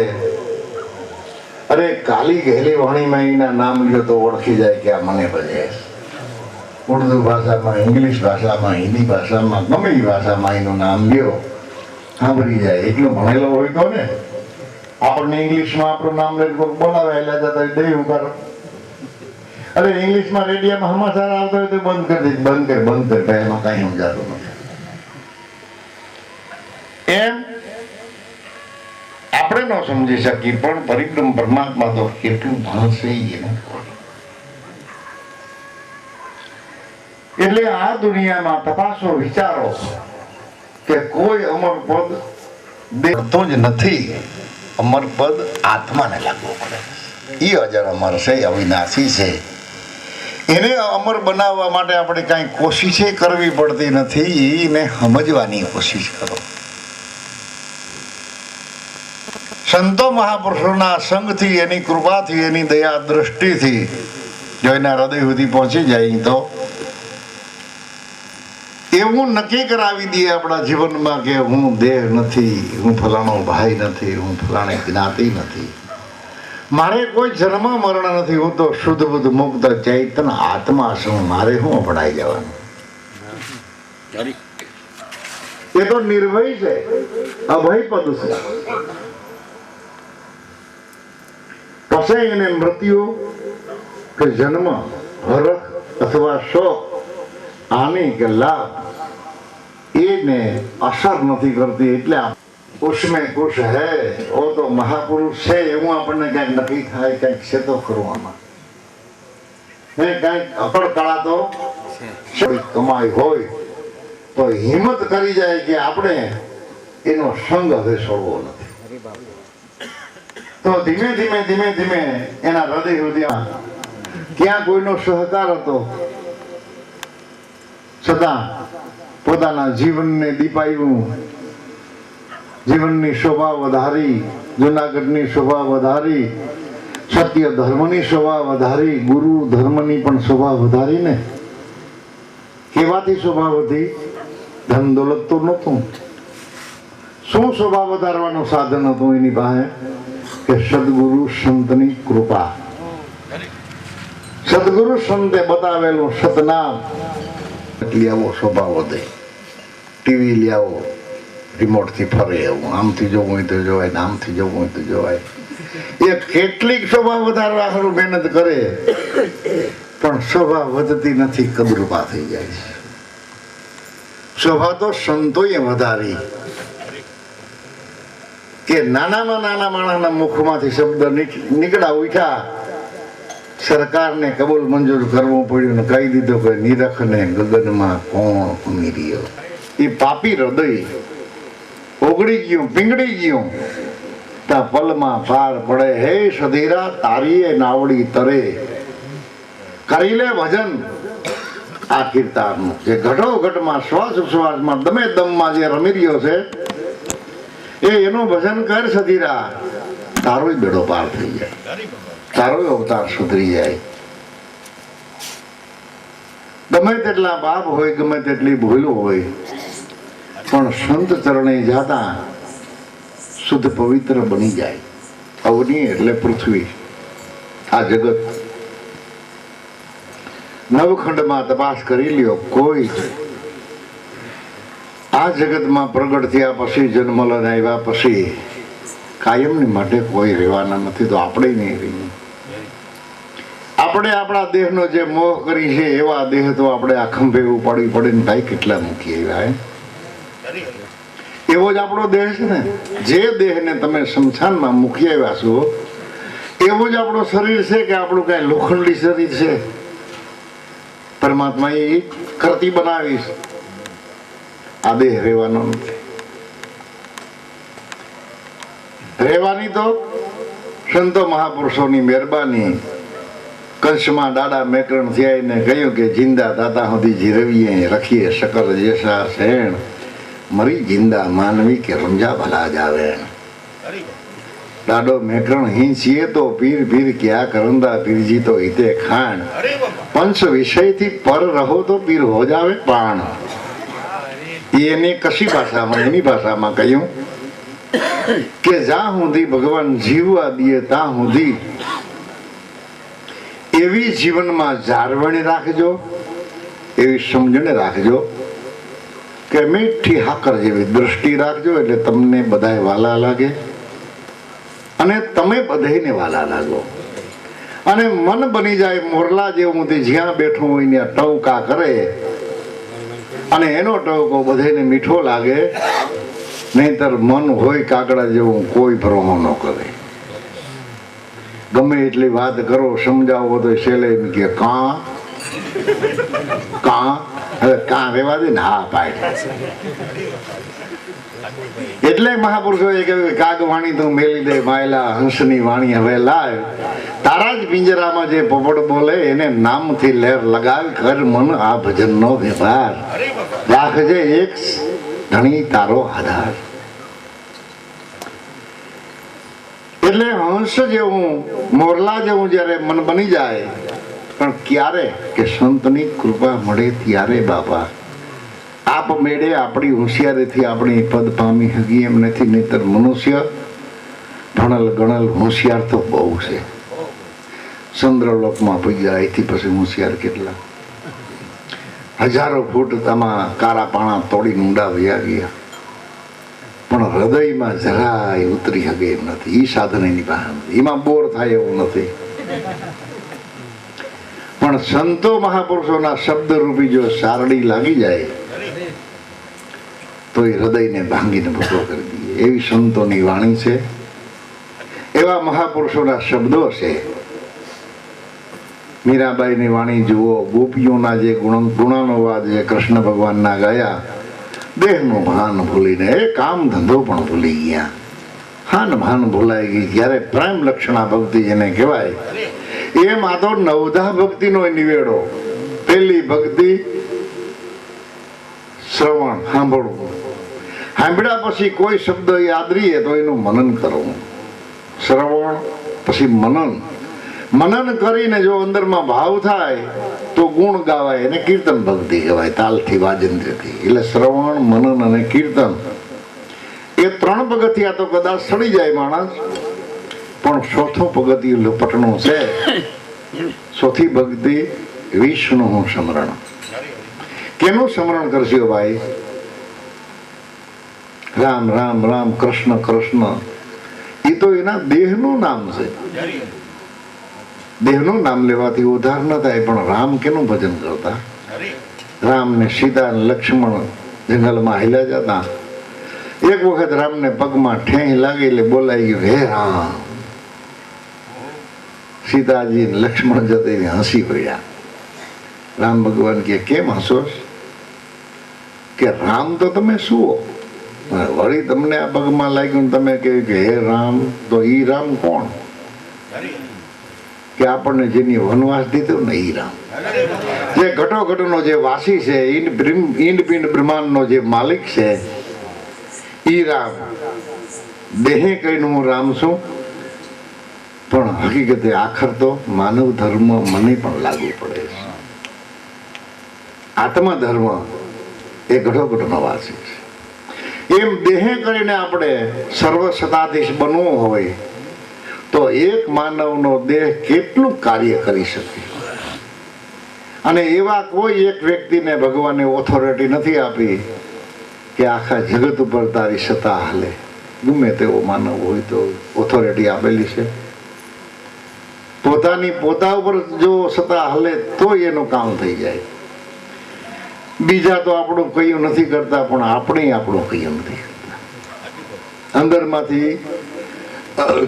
અરે કાલી ઘેલી વાણીમાં એના નામ લ્યો તો ઓળખી જાય કે આ મને ભજે. ઉર્દુ ભાષામાં, ઇંગ્લિશ ભાષામાં, હિન્દી ભાષામાં, ગમે એ ભાષામાં એનું નામ લ્યો સાંભળી જાય. એટલો ભણેલો હોય તો ને. આપણને ઇંગ્લિશમાં આપણું નામ લઈને બોલાવે એટલે જતા દઈ ઉભારો. અરે ઇંગ્લિશમાં રેડિયોમાં સમાચાર આવતો હોય તો બંધ કરી દે, બંધ કર એમાં કઈ સમજાતું નથી. એમ આપણે ન સમજી શકીએ પણ પરિક્રમ પરમાત્મા તો કેટલું ભણશે એને. એટલે આ દુનિયામાં તપાસો, વિચારો કે કોઈ અમર પદ દેખતો જ નથી. અમર પદ આત્માને લાગવું પડે. એ અજર અમર છે, અવિનાશી છે. એને અમર બનાવવા માટે આપણે કાંઈ કોશિશે કરવી પડતી નથી. એને સમજવાની કોશિશ કરો. સંતો મહાપુરુષોના સંગથી, એની કૃપાથી, એની દયા દ્રષ્ટિથી જો એના હૃદય સુધી પહોંચી જાય તો એવું નક્કી કરાવી દઈએ આપણા જીવનમાં કે હું દેહ નથી, હું ફલાણો ભાઈ નથી, હું ફલાણી જ્ઞાતિ નથી, મારે કોઈ જન્મ મરણ નથી, હું તો શુદ્ધ બુદ્ધ મુક્ત ચૈતન્ય આત્મા છું, મારે શું અપડાઈ જવાનું. એ તો નિર્ભય છે, અભય પદ છે. પછી એને મૃત્યુ કે જન્મ, હરખ અથવા શોક, હાનિ કે લાભ એને અસર નથી કરતી. એટલે ઉષ્મે કુશ હે, ઓ તો મહાપુરુષ છે એવું આપણને ક્યાંક નક્કી થાય. ક્યાંક છે તો કરવામાં ક્યાંક અકળકળા તો કમાઈ હોય તો હિંમત કરી જાય કે આપણે એનો સંગ હવે છોડવો નથી. તો ધીમે ધીમે એના હૃદય સુધી ક્યાં કોઈનો સહકાર હતો છતાં પોતાના જીવનને દીપાવ્યું, જીવનની શોભા વધારી, જુનાગઢની શોભા વધારી, સત્ય ધર્મની શોભા વધારી, ગુરુ ધર્મની પણ શોભા વધારી. ને કેવાથી શોભા વધી? ધન દોલત તો નહોતું. શું શોભા વધારવાનું સાધન હતું એની પાસે? કે સદગુરુ સંતની કૃપા. સદગુરુ સંતે બતાવેલું સતનામ. એટલે આવો શોભા વધે. ટીવી લઈ આવો, રિમોટ થી ફરે એવું, આમથી જોવું હોય તો જોવાય, આમથી જોવું હોય તો જોવાય. એ કેટલીક શોભા વધારવા સારું મહેનત કરે પણ શોભા વધતી નથી, કદરૂપા થઈ જાય છે. શોભા તો સંતોએ વધારી કે નાનામાં નાના માણસના મુખમાંથી શબ્દ નીકળ્યા ઉઠ્યા, સરકારને કબૂલ મંજૂર કરવું પડ્યું ને કહી દીધું કે નિરખને ગગનમાં કોણ ઉમેર્યો. એ પાપી હૃદય ઓગળી ગયું, પીંગળી ગયું. તા પલમાં પાર પડે. હે સધીરા તારીએ નાવડી તરે, કરી લે ભજન આ કીર્તારનું. જે ઘટો ઘટમાં, શ્વાસ શ્વાસમાં, દમે દમમાં જે રમી રહ્યો છે એનું ભજન કર સધીરા, તારો બેડો પાર થઈ જાય, તારો અવતાર સુધરી જાય. ગમે તેટલા પાપ હોય, ગમે તેટલી ભૂલો હોય, પણ સંત ચરણે જાતા શુદ્ધ પવિત્ર બની જાય. અવની એટલે પૃથ્વી, આ જગત. નવખંડમાં તપાસ કરી લ્યો, કોઈ આ જગતમાં પ્રગટ થયા પછી, જન્મ લઈને આવ્યા પછી કાયમની માટે કોઈ રહેવાના નથી. તો આપણે નહીં રહીએ. આપણે આપણા દેહનો જે મોહ કરી છે એવા દેહ તો આપણે આ ખંભે ઉપાડી પડીને ભાઈ કેટલા મૂકી આવ્યા. એવો જ આપણો દેહ છે ને. જે દેહને તમે શમશાનમાં મૂકી આવ્યા છો એવું જ આપણું શરીર છે કે આપણું કઈ લોખંડી શરીર છે? પરમાત્મા એ કરતી બનાવીશ. આ દેહ રહેવાનો નથી. રહેવાની તો સંતો મહાપુરુષોની મહેરબાની. કંસમાં દાડા મેકરણ થયા ને કહ્યું કે જિંદા દાતા સુધી જીરવીએ રખીએ શકર જેસા શેણ, મરી જિંદા માનવી કે રમજા ભલા જાવે. દાડો મેકરણ હિંચીએ તો પીર પીર ક્યાં કરંદા પીરજી તો હિતે ખાણ, પંચ વિષયથી પર રહો તો પીર હો જાવે પ્રાણ. એને કશી ભાષામાં, એની ભાષામાં કહ્યું કે જ્યાં સુધી ભગવાન જીવવા દે ત્યાં સુધી એવી જીવનમાં જાળવણી રાખજો, એવી સમજણ રાખજો કે મીઠી હાકર જેવી દ્રષ્ટિ રાખજો, એટલે તમને બધાય વાલા લાગે અને તમે બધાને વાલા લાગો. અને મન બની જાય મોરલા જેવું, તે જ્યાં બેઠું હોય ત્યાં ટવકા કરે અને એનો ટવકો બધાને મીઠો લાગે. નહીતર મન હોય કાગડા જેવું, કોઈ ભરોહો ન કરે. ગમે એટલી વાત કરો, સમજાવો તો છેલ્લે એમ કે કાં હવે કાં રેવા દે ને, હા પાય. એટલે મહાપુરુષોએ કહ્યું કાગ વાણી તું મેલી દે માયલા, હંસની વાણી હવે લાય. તારા જ પિંજરામાં જે પોપટ બોલે એને નામથી લહેર લગાવ. કર મન આ ભજનનો વ્યવહાર, રાખજે એક ધણી તારો આધાર. એટલે હંસ જેવું, મોરલા જેવું જયારે મન બની જાય, પણ ક્યારે કે સંતની કૃપા મળે ત્યારે બાપા. આપ મેળે આપણી હોશિયારીથી આપણી પદ પામી હકી એમ નથી. નહીતર મનુષ્ય ભણલ ગણલ હોશિયાર તો બહુ છે. ચંદ્રલોકમાં પગ્યા, અહીંથી પછી હોશિયાર કેટલા હજારો ફૂટ આમાં કારા પાણા તોડી ઊંડા વયા ગયા, પણ હૃદયમાં જરાય ઉતરી શકે એમ નથી. એ સાધન એની પાસે નથી, એમાં બોર થાય એવું નથી. પણ સંતો મહાપુરુષોના શબ્દ રૂપી જો સારડી લાગી જાય તો એ હૃદયને ભાંગીને ભૂકો કરી દે. એવી સંતોની વાણી છે, એવા મહાપુરુષોના શબ્દો છે. મીરાબાઈની વાણી જુઓ, ગોપીઓના જે ગુણાનુવાદ જે કૃષ્ણ ભગવાનના ગાયા, દેહનું ભાન ભૂલીને એ કામ ધંધો પણ ભૂલી ગયા. હાન ભાન ભૂલાઈ ગઈ. જ્યારે પ્રેમ લક્ષણા ભક્તિ જેને કહેવાય, એમ આ તો નવધા ભક્તિનો નિવેડો. પેલી ભક્તિ શ્રવણ, સાંભળવું. સાંભળ્યા પછી કોઈ શબ્દ યાદ રહીએ તો એનું મનન કરવું. શ્રવણ પછી મનન. મનન કરીને જો અંદરમાં ભાવ થાય તો ગુણ ગાવાય, એને કીર્તન ભક્તિ કહેવાય. તાલથી વાજંત્રથી. એટલે શ્રવણ, મનન અને કીર્તન એ 3 પગથિયા તો કદાચ સડી જાય માણસ, પણ 4થો પગથિયું લપટણું છે. 4થી ભક્તિ વિષ્ણુનું સ્મરણ. કેનું સ્મરણ કરશો ભાઈ? રામ રામ રામ, કૃષ્ણ કૃષ્ણ. એ તો એના દેહનું નામ છે. દેહનું નામ લેવાથી ઉદ્ધાર ન થાય. પણ રામ કેનું ભજન કરતા? રામ ને સીતા ને લક્ષ્મણ જંગલમાં હાલ્યા જતા. એક વખત રામને પગમાં ઠેંહ લાગી એટલે બોલાઈ ગયું, હે રામ. સીતાજી લક્ષ્મણ જતી હસી પડ્યા. રામ ભગવાન કે કેમ હસો? કે રામ તો તમે શું, વળી તમને આ પગમાં લાગ્યું તમે કહ્યું કે હે રામ, તો ઈ રામ કોણ? કે આપણને જેની વનવાસ દીધો ને ઈ રામ. જે ઘટોઘટનો જે વાસી છે, ઈંડ પિંડ બ્રહ્માંડનો જે માલિક છે, ઈ રામ. દેહે કહીને હું રામ છું, પણ હકીકતે આખર તો માનવ ધર્મ મને પણ લાગુ પડે છે. આત્મા ધર્મ એ ઘટોઘટનો વાસી છે. એમ દેહે કરીને આપણે સર્વસત્તાધીશ બનવું હોય તો એક માનવનો દેહ કેટલું કાર્ય કરી શકે. અને એવા કોઈ એક વ્યક્તિને ભગવાને ઓથોરિટી નથી આપી કે આખા જગત ઉપર તારી સત્તા હાલે. ગમે તેવો માનવ હોય તો ઓથોરિટી આપેલી છે. પોતા ઉપર જો સત્તા હાલે તો એનું કામ થઈ જાય. બીજા તો આપણું કયું નથી કરતા, પણ આપણે આપણું કયું નથી કરતા. અંદરમાંથી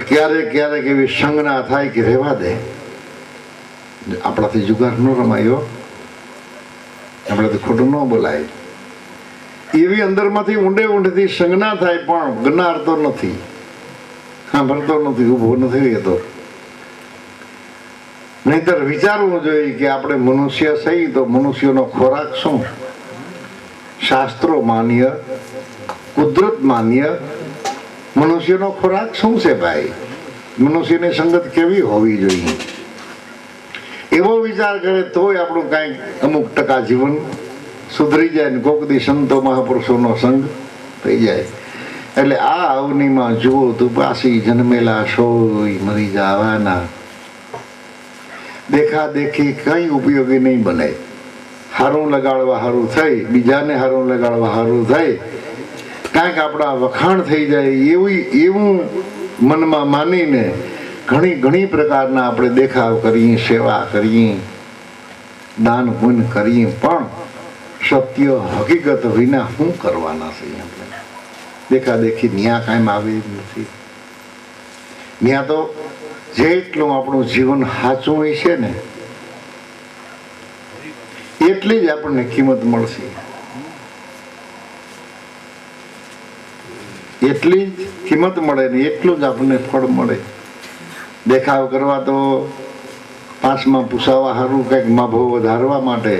ક્યારેક ક્યારેક એવી સંજ્ઞા થાય કે રહેવા દે, આપણાથી જુગાર ન રમાયો, આપણાથી ખોટું ન બોલાય. એવી અંદરમાંથી ઊંડે ઊંડેથી સંજ્ઞા થાય, પણ ગનારતો નથી, સાંભળતો નથી, ઉભો નથી રહેતો. નહીતર વિચારવું જોઈએ કે આપણે મનુષ્ય સહી તો મનુષ્યનો ખોરાક શું? શાસ્ત્રો માન્ય, કુદરત માન્ય મનુષ્યનો ખોરાક શું છે ભાઈ? મનુષ્યની સંગત કેવી હોવી જોઈએ? એવો વિચાર કરે તોય આપણું કાંઈક અમુક ટકા જીવન સુધરી જાય ને કોક દી સંતો મહાપુરુષોનો સંગ થઈ જાય. એટલે આ અવનીમાં જુઓ તું પાછી જન્મેલા સોય મરી જવાના. દેખા દેખી કઈ ઉપયોગી નહીં બને. હારું લગાડવા હારું થઈ, બીજાને હારું લગાડવા હારું થઈ, કાંઈક આપણા વખાણ થઈ જાય એવું મનમાં માનીને ઘણી પ્રકારના આપણે દેખાવ કરીએ, સેવા કરીએ, દાન પુણ્ય કરીએ, પણ સત્ય હકીકત વિના શું કરવાના છે? આપણે દેખા દેખી ન્યા કાંઈ આવે નથી. ન્યા તો જેટલું આપણું જીવન સાચું હોય છે ને એટલી જ આપણને કિંમત મળશે, એટલી જ કિંમત મળે ને એટલું જ આપણને ફળ મળે. દેખાવ કરવા તો પાંચમાં પૂછાવા સારું કંઈક માભો વધારવા માટે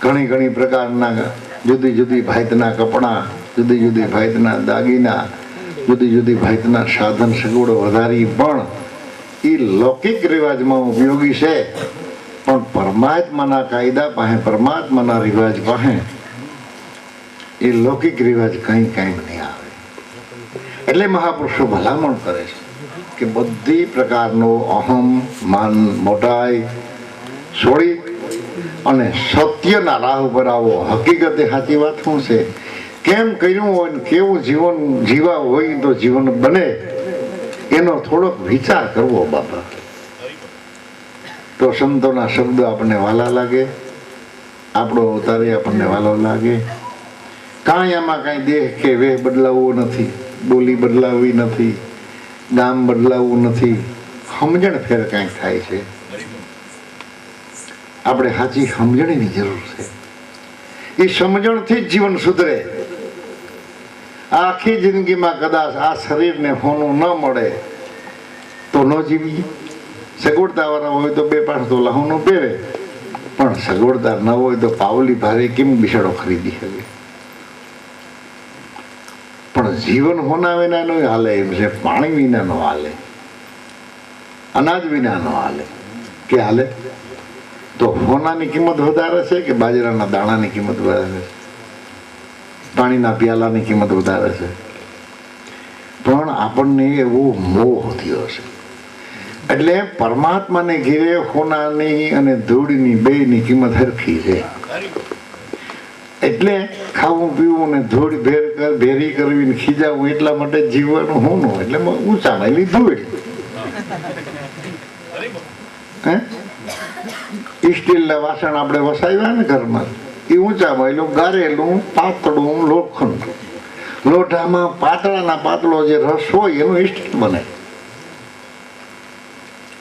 ઘણી પ્રકારના જુદી જુદી ભાતના કપડાં, જુદી જુદી ભાતના દાગીના, જુદી જુદી ભાતના સાધન સગવડો વધારી, પણ એ લૌકિક રિવાજમાં ઉપયોગી છે. પણ પરમાત્માના કાયદા પાસે, પરમાત્માના રિવાજ પાસે એ લૌકિક રિવાજ કંઈ નહીં આવે. એટલે મહાપુરુષો ભલામણ કરે છે કે બધી પ્રકારનો અહમ, માન, મોટાઈ છોડી અને સત્યના રાહ ઉપર આવો. હકીકતે સાચી વાત શું છે, કેમ કર્યું હોય ને કેવું જીવન જીવા હોય તો જીવન બને, એનો થોડોક વિચાર કરવો બાપા. તો સંતોના શબ્દો આપણને વાલા લાગે, આપણો અવતારે આપણને વાલો લાગે. કાંઈ આમાં કાંઈ દેહ કે વેહ બદલાવવો નથી, બોલી બદલાવવી નથી, ગામ બદલાવવું નથી, સમજણ ફેર કાંઈક થાય છે. આપણે સાચી સમજણની જરૂર છે. એ સમજણથી જ જીવન સુધરે. આખી જિંદગીમાં કદાચ આ શરીરને હોનું ન મળે તો ન જીવીએ. સગવડતા વાળા હોય તો 2-5 તોલા હોનું પહેરે, પણ સગવડતા ન હોય તો પાવલી ભારે કેમ બિસાડો ખરીદી શકે? પણ જીવન હોના વિના નો હાલે એમ છે. પાણી વિના નો હાલે, અનાજ વિના નો હાલે. કે હાલે? તો હોનાની કિંમત વધારે છે કે બાજરાના દાણાની કિંમત વધારે છે? પાણીના પ્યાલાની કિંમત વધારે છે. પણ આપણને એવો મોહ થયો છે. એટલે પરમાત્માને ઘેરે હોનાની અને ધૂળની બેયની કિંમત હરખી છે. એટલે ખાવું પીવું ને ધૂળ ભેરી કરવી ને ખીજાવું એટલા માટે જીવવાનું હોનું, એટલે ઊંચામાં એલી ધૂળ. સ્ટીલના વાસણ આપણે વસાવ્યા ને ઘરમાં, એ ઊંચામાં એલું ગારેલું પાતળું લોખંડ. લોઢામાં પાતળાના પાતળો જે રસ હોય એનું સ્ટીલ બને.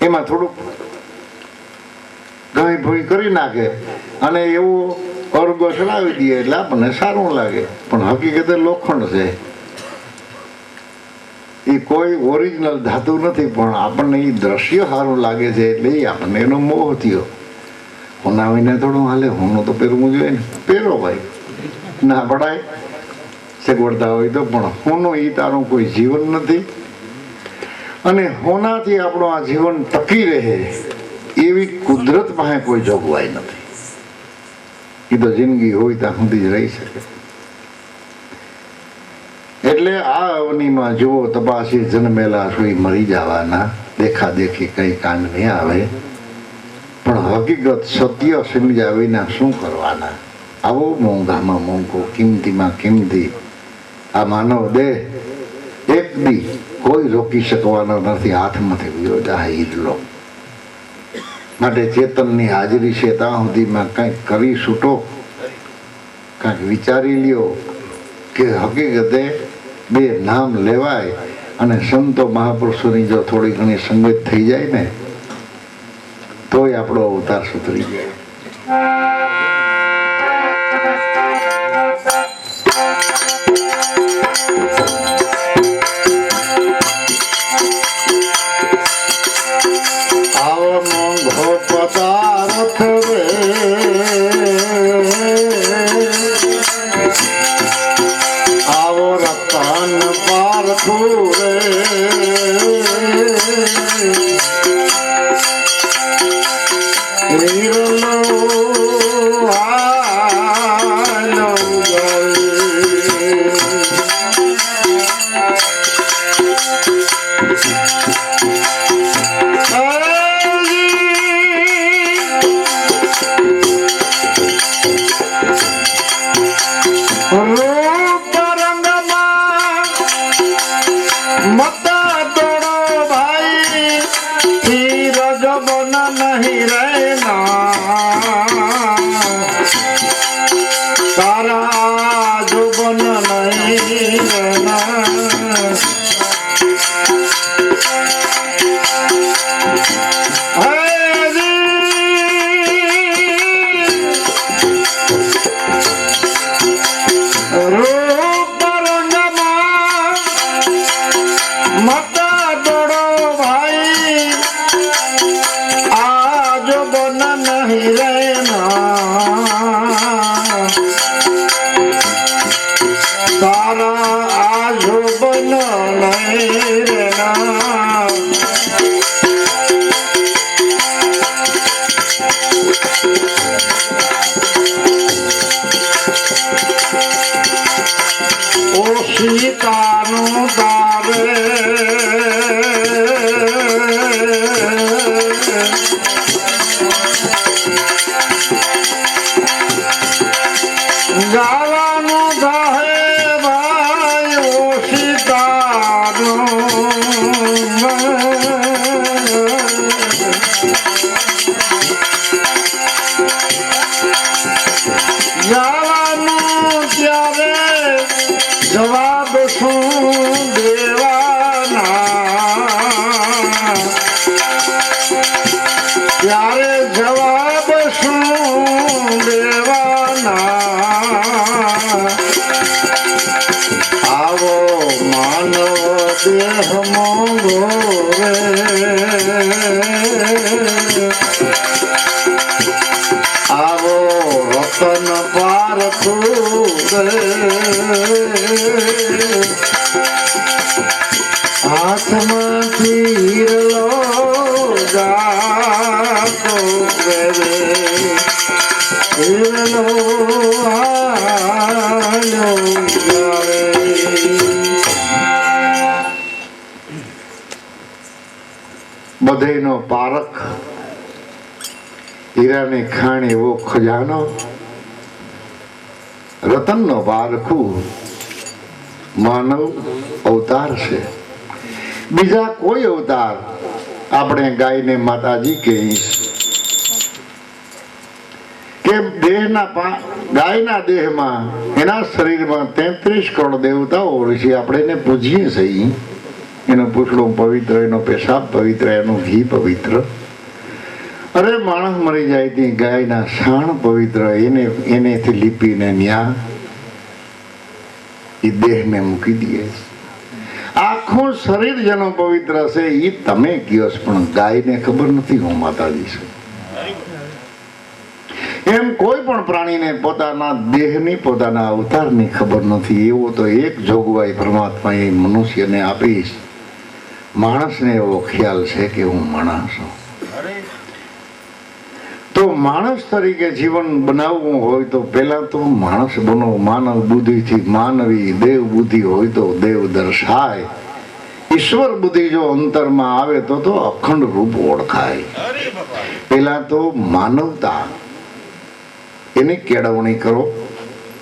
એમાં થોડુંક ઘણી ભૂઈ કરી નાખે અને એવું અર્ગો ચડાવી દે એટલે આપણને સારું લાગે, પણ હકીકતે લોખંડ છે. એ કોઈ ઓરિજિનલ ધાતુ નથી, પણ આપણને એ દ્રશ્ય સારું લાગે છે એટલે એ આપણને એનો મોહ થયો. હોનાવીને થોડું હાલે, હોનું તો પહેરવું જોઈએ ને, પહેરો ભાઈ, ના પડાય સગવડતા હોય તો. પણ હોનું એ તારું કોઈ જીવન નથી, અને હોનાથી આપણું આ જીવન ટકી રહે એવી કુદરત પાસે કોઈ જોગવાઈ નથી. એ તો જિંદગી હોય ત્યાં સુધી જ રહી શકે. એટલે આ અવનીમાં જુઓ તપાસી જન્મેલા સોઈ મરી જવાના. દેખા દેખી કઈ કામ નહીં આવે, પણ હકીકત સત્ય સમજ્યા વિના શું કરવાના? આવો મોંઘામાં મોંઘો, કિંમતીમાં કિંમતી આ માનવ દેહ એક દી કોઈ રોકી શકવાનો નથી. હાથમાંથી વિયો જાય ઈદલો. માટે ચેતનની હાજરી છે ત્યાં સુધીમાં કંઈક કરી છૂટો, કંઈક વિચારી લ્યો કે હકીકતે બે નામ લેવાય. અને સંતો મહાપુરુષોની જો થોડી ઘણી સંગત થઈ જાય ને તોય આપણો અવતાર સુધરી જાય. આવો મોંઘો પદાર્થ રે, આવો રતન પારખું રે, હીરલો આલો ગયે. બધેનો પારખ, હીરાને ખાણ એવો ખજાનો, રતનનો પારખું માનવ અવતાર છે. બીજા કોઈ અવતાર આપણે ગાયને માતાજી કહીશ કે ગાયના દેહમાં એના શરીરમાં 33 કરોડ દેવતાઓ છે. આપણે એને પૂજીએ છીએ. એનું પૂછડું પવિત્ર, એનો પેશાબ પવિત્ર, એનું ઘી પવિત્ર. અરે માણસ મરી જાય તે ગાયના છાણ પવિત્ર, એનેથી લીપીને ન્યા એ દેહને મૂકી દઈએ. આખું શરીર જેનો પવિત્ર છે એ તમે કયો છો, પણ ગાયને ખબર નથી હું માતાજી છું. એમ કોઈ પણ પ્રાણીને પોતાના દેહની, પોતાના અવતારની ખબર નથી. એવો તો એક જોગવાઈ પરમાત્માએ મનુષ્યને આપીશ. માણસને એવો ખ્યાલ છે કે હું માણસ છું. તો માણસ તરીકે જીવન બનાવવું હોય તો પહેલા તો માણસ બનો. માનવ બુદ્ધિથી માનવી, દેવ બુદ્ધિ હોય તો દેવ દર્શાય. ઈશ્વર બુદ્ધિ જો અંતરમાં આવે તો અખંડ રૂપ ઓળખાય. પહેલા તો માનવતા એની કેળવણી કરો,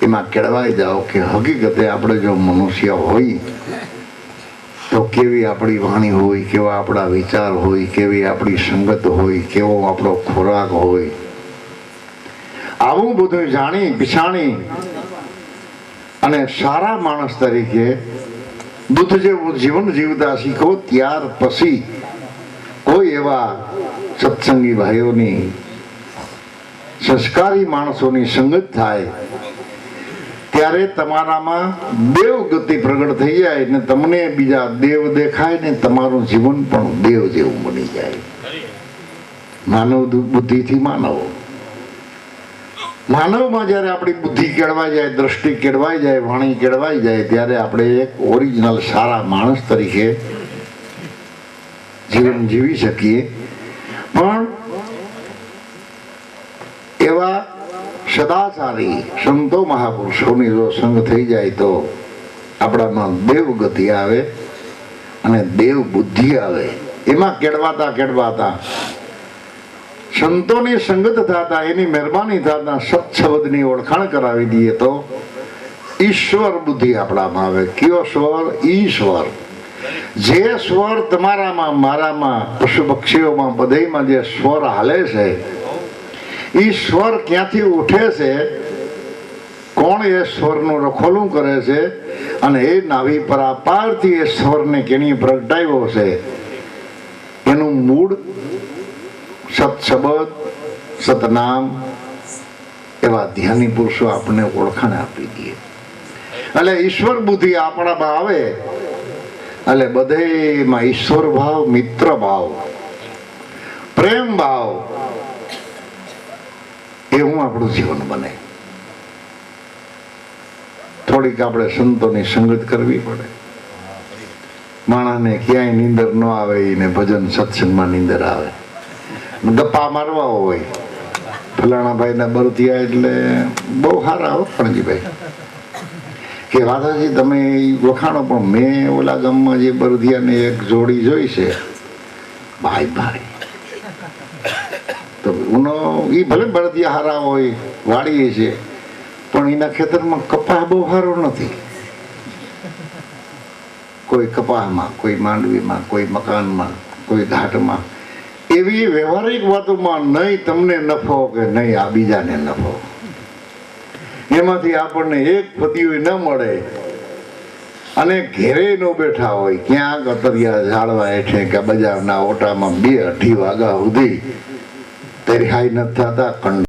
એમાં કેળવાઈ જાઓ કે હકીકતે આપણે જો મનુષ્ય હોય તો કેવી આપણી વાણી હોય, કેવા આપણા વિચાર હોય, કેવી આપણી સંગત હોય, કેવો આપણો ખોરાક હોય. આવું બધું જાણી પીછાણી અને સારા માણસ તરીકે દૂધ જેવું જીવન જીવતા શીખો. ત્યાર પછી કોઈ એવા સત્સંગી ભાઈઓની, સંસ્કારી માણસોની સંગત થાય ત્યારે તમારામાં દેવ ગતિ પ્રગટ થઈ જાય ને તમને બીજા દેવ દેખાય ને તમારું જીવન પણ દેવ જેવું બની જાય. માનવ બુદ્ધિથી માનવમાં જયારે આપણી બુદ્ધિ કેળવાઈ જાય, દ્રષ્ટિ કેળવાઈ જાય, વાણી કેળવાઈ જાય ત્યારે આપણે એક ઓરિજિનલ સારા માણસ તરીકે જીવન જીવી શકીએ. પણ એવા સદાચારી સંતો મહાપુરુષોની જો સંગ થઈ જાય તો આપણામાં દેવ ગતિ આવે. અને દેવ બુદ્ધિ આવે. એમાં કેળવાતા સંતોની સંગત થતા, એની મહેરબાની થતા સત્શબ્દની ઓળખાણ કરાવી દઈએ તો ઈશ્વર બુદ્ધિ આપણામાં આવે. કયો સ્વર? ઈશ્વર. જે સ્વર તમારામાં, મારામાં, પશુ પક્ષીઓમાં, બધામાં જે સ્વર હાલે છે, ઈશ્વર ક્યાંથી ઉઠે છે, કોણ એ સ્વરનું રખોલું કરે છે, અને એ નાભી પરાપારથી એ સ્વરને કેની પ્રગટાવ્યો છે, એનું મૂળ સત્શબ્દ, સતનામ એવા ધ્યાની પુરુષો આપણને ઓળખાણ આપી દે. એટલે ઈશ્વર બુદ્ધિ આપણામાં આવે એટલે બધેમાં ઈશ્વર ભાવ, મિત્ર ભાવ, પ્રેમ ભાવ એવું આપણું જીવન બને. થોડીક આપણે સંતોની સંગત કરવી પડે. માણસને ક્યાંય નીંદર ન આવે ને ભજન સત્સંગમાં નીંદર આવે. ગપ્પા મારવા હોય, ફલાણા ભાઈ ના બરતિયા એટલે બહુ સારા હો પણજીભાઈ, કે વાદાજી તમે વખાણો, પણ મેં ઓલા ગામમાં જે બરધિયાને એક જોડી જોઈ છે, ભાઈ ભાઈ તો એ ભલે બળદિયા હારા હોય, વાળીએ છે, પણ એના ખેતરમાં કપાસ બહુ સારો નથી. કોઈ કપાસમાં, કોઈ માંડવીમાં, કોઈ મકાનમાં, કોઈ ઘાટમાં, એવી વ્યવહારિક વાતોમાં નહીં તમને નફો કે નહીં આ બીજાને નફો. એમાંથી આપણને એક પતિયું ન મળે અને ઘેરે ન બેઠા હોય, ક્યાંક અતરિયા ઝાડવા હેઠે કે બજારના ઓટામાં 2-2:30 વાગ્યા સુધી તૈયાર નથી થતા.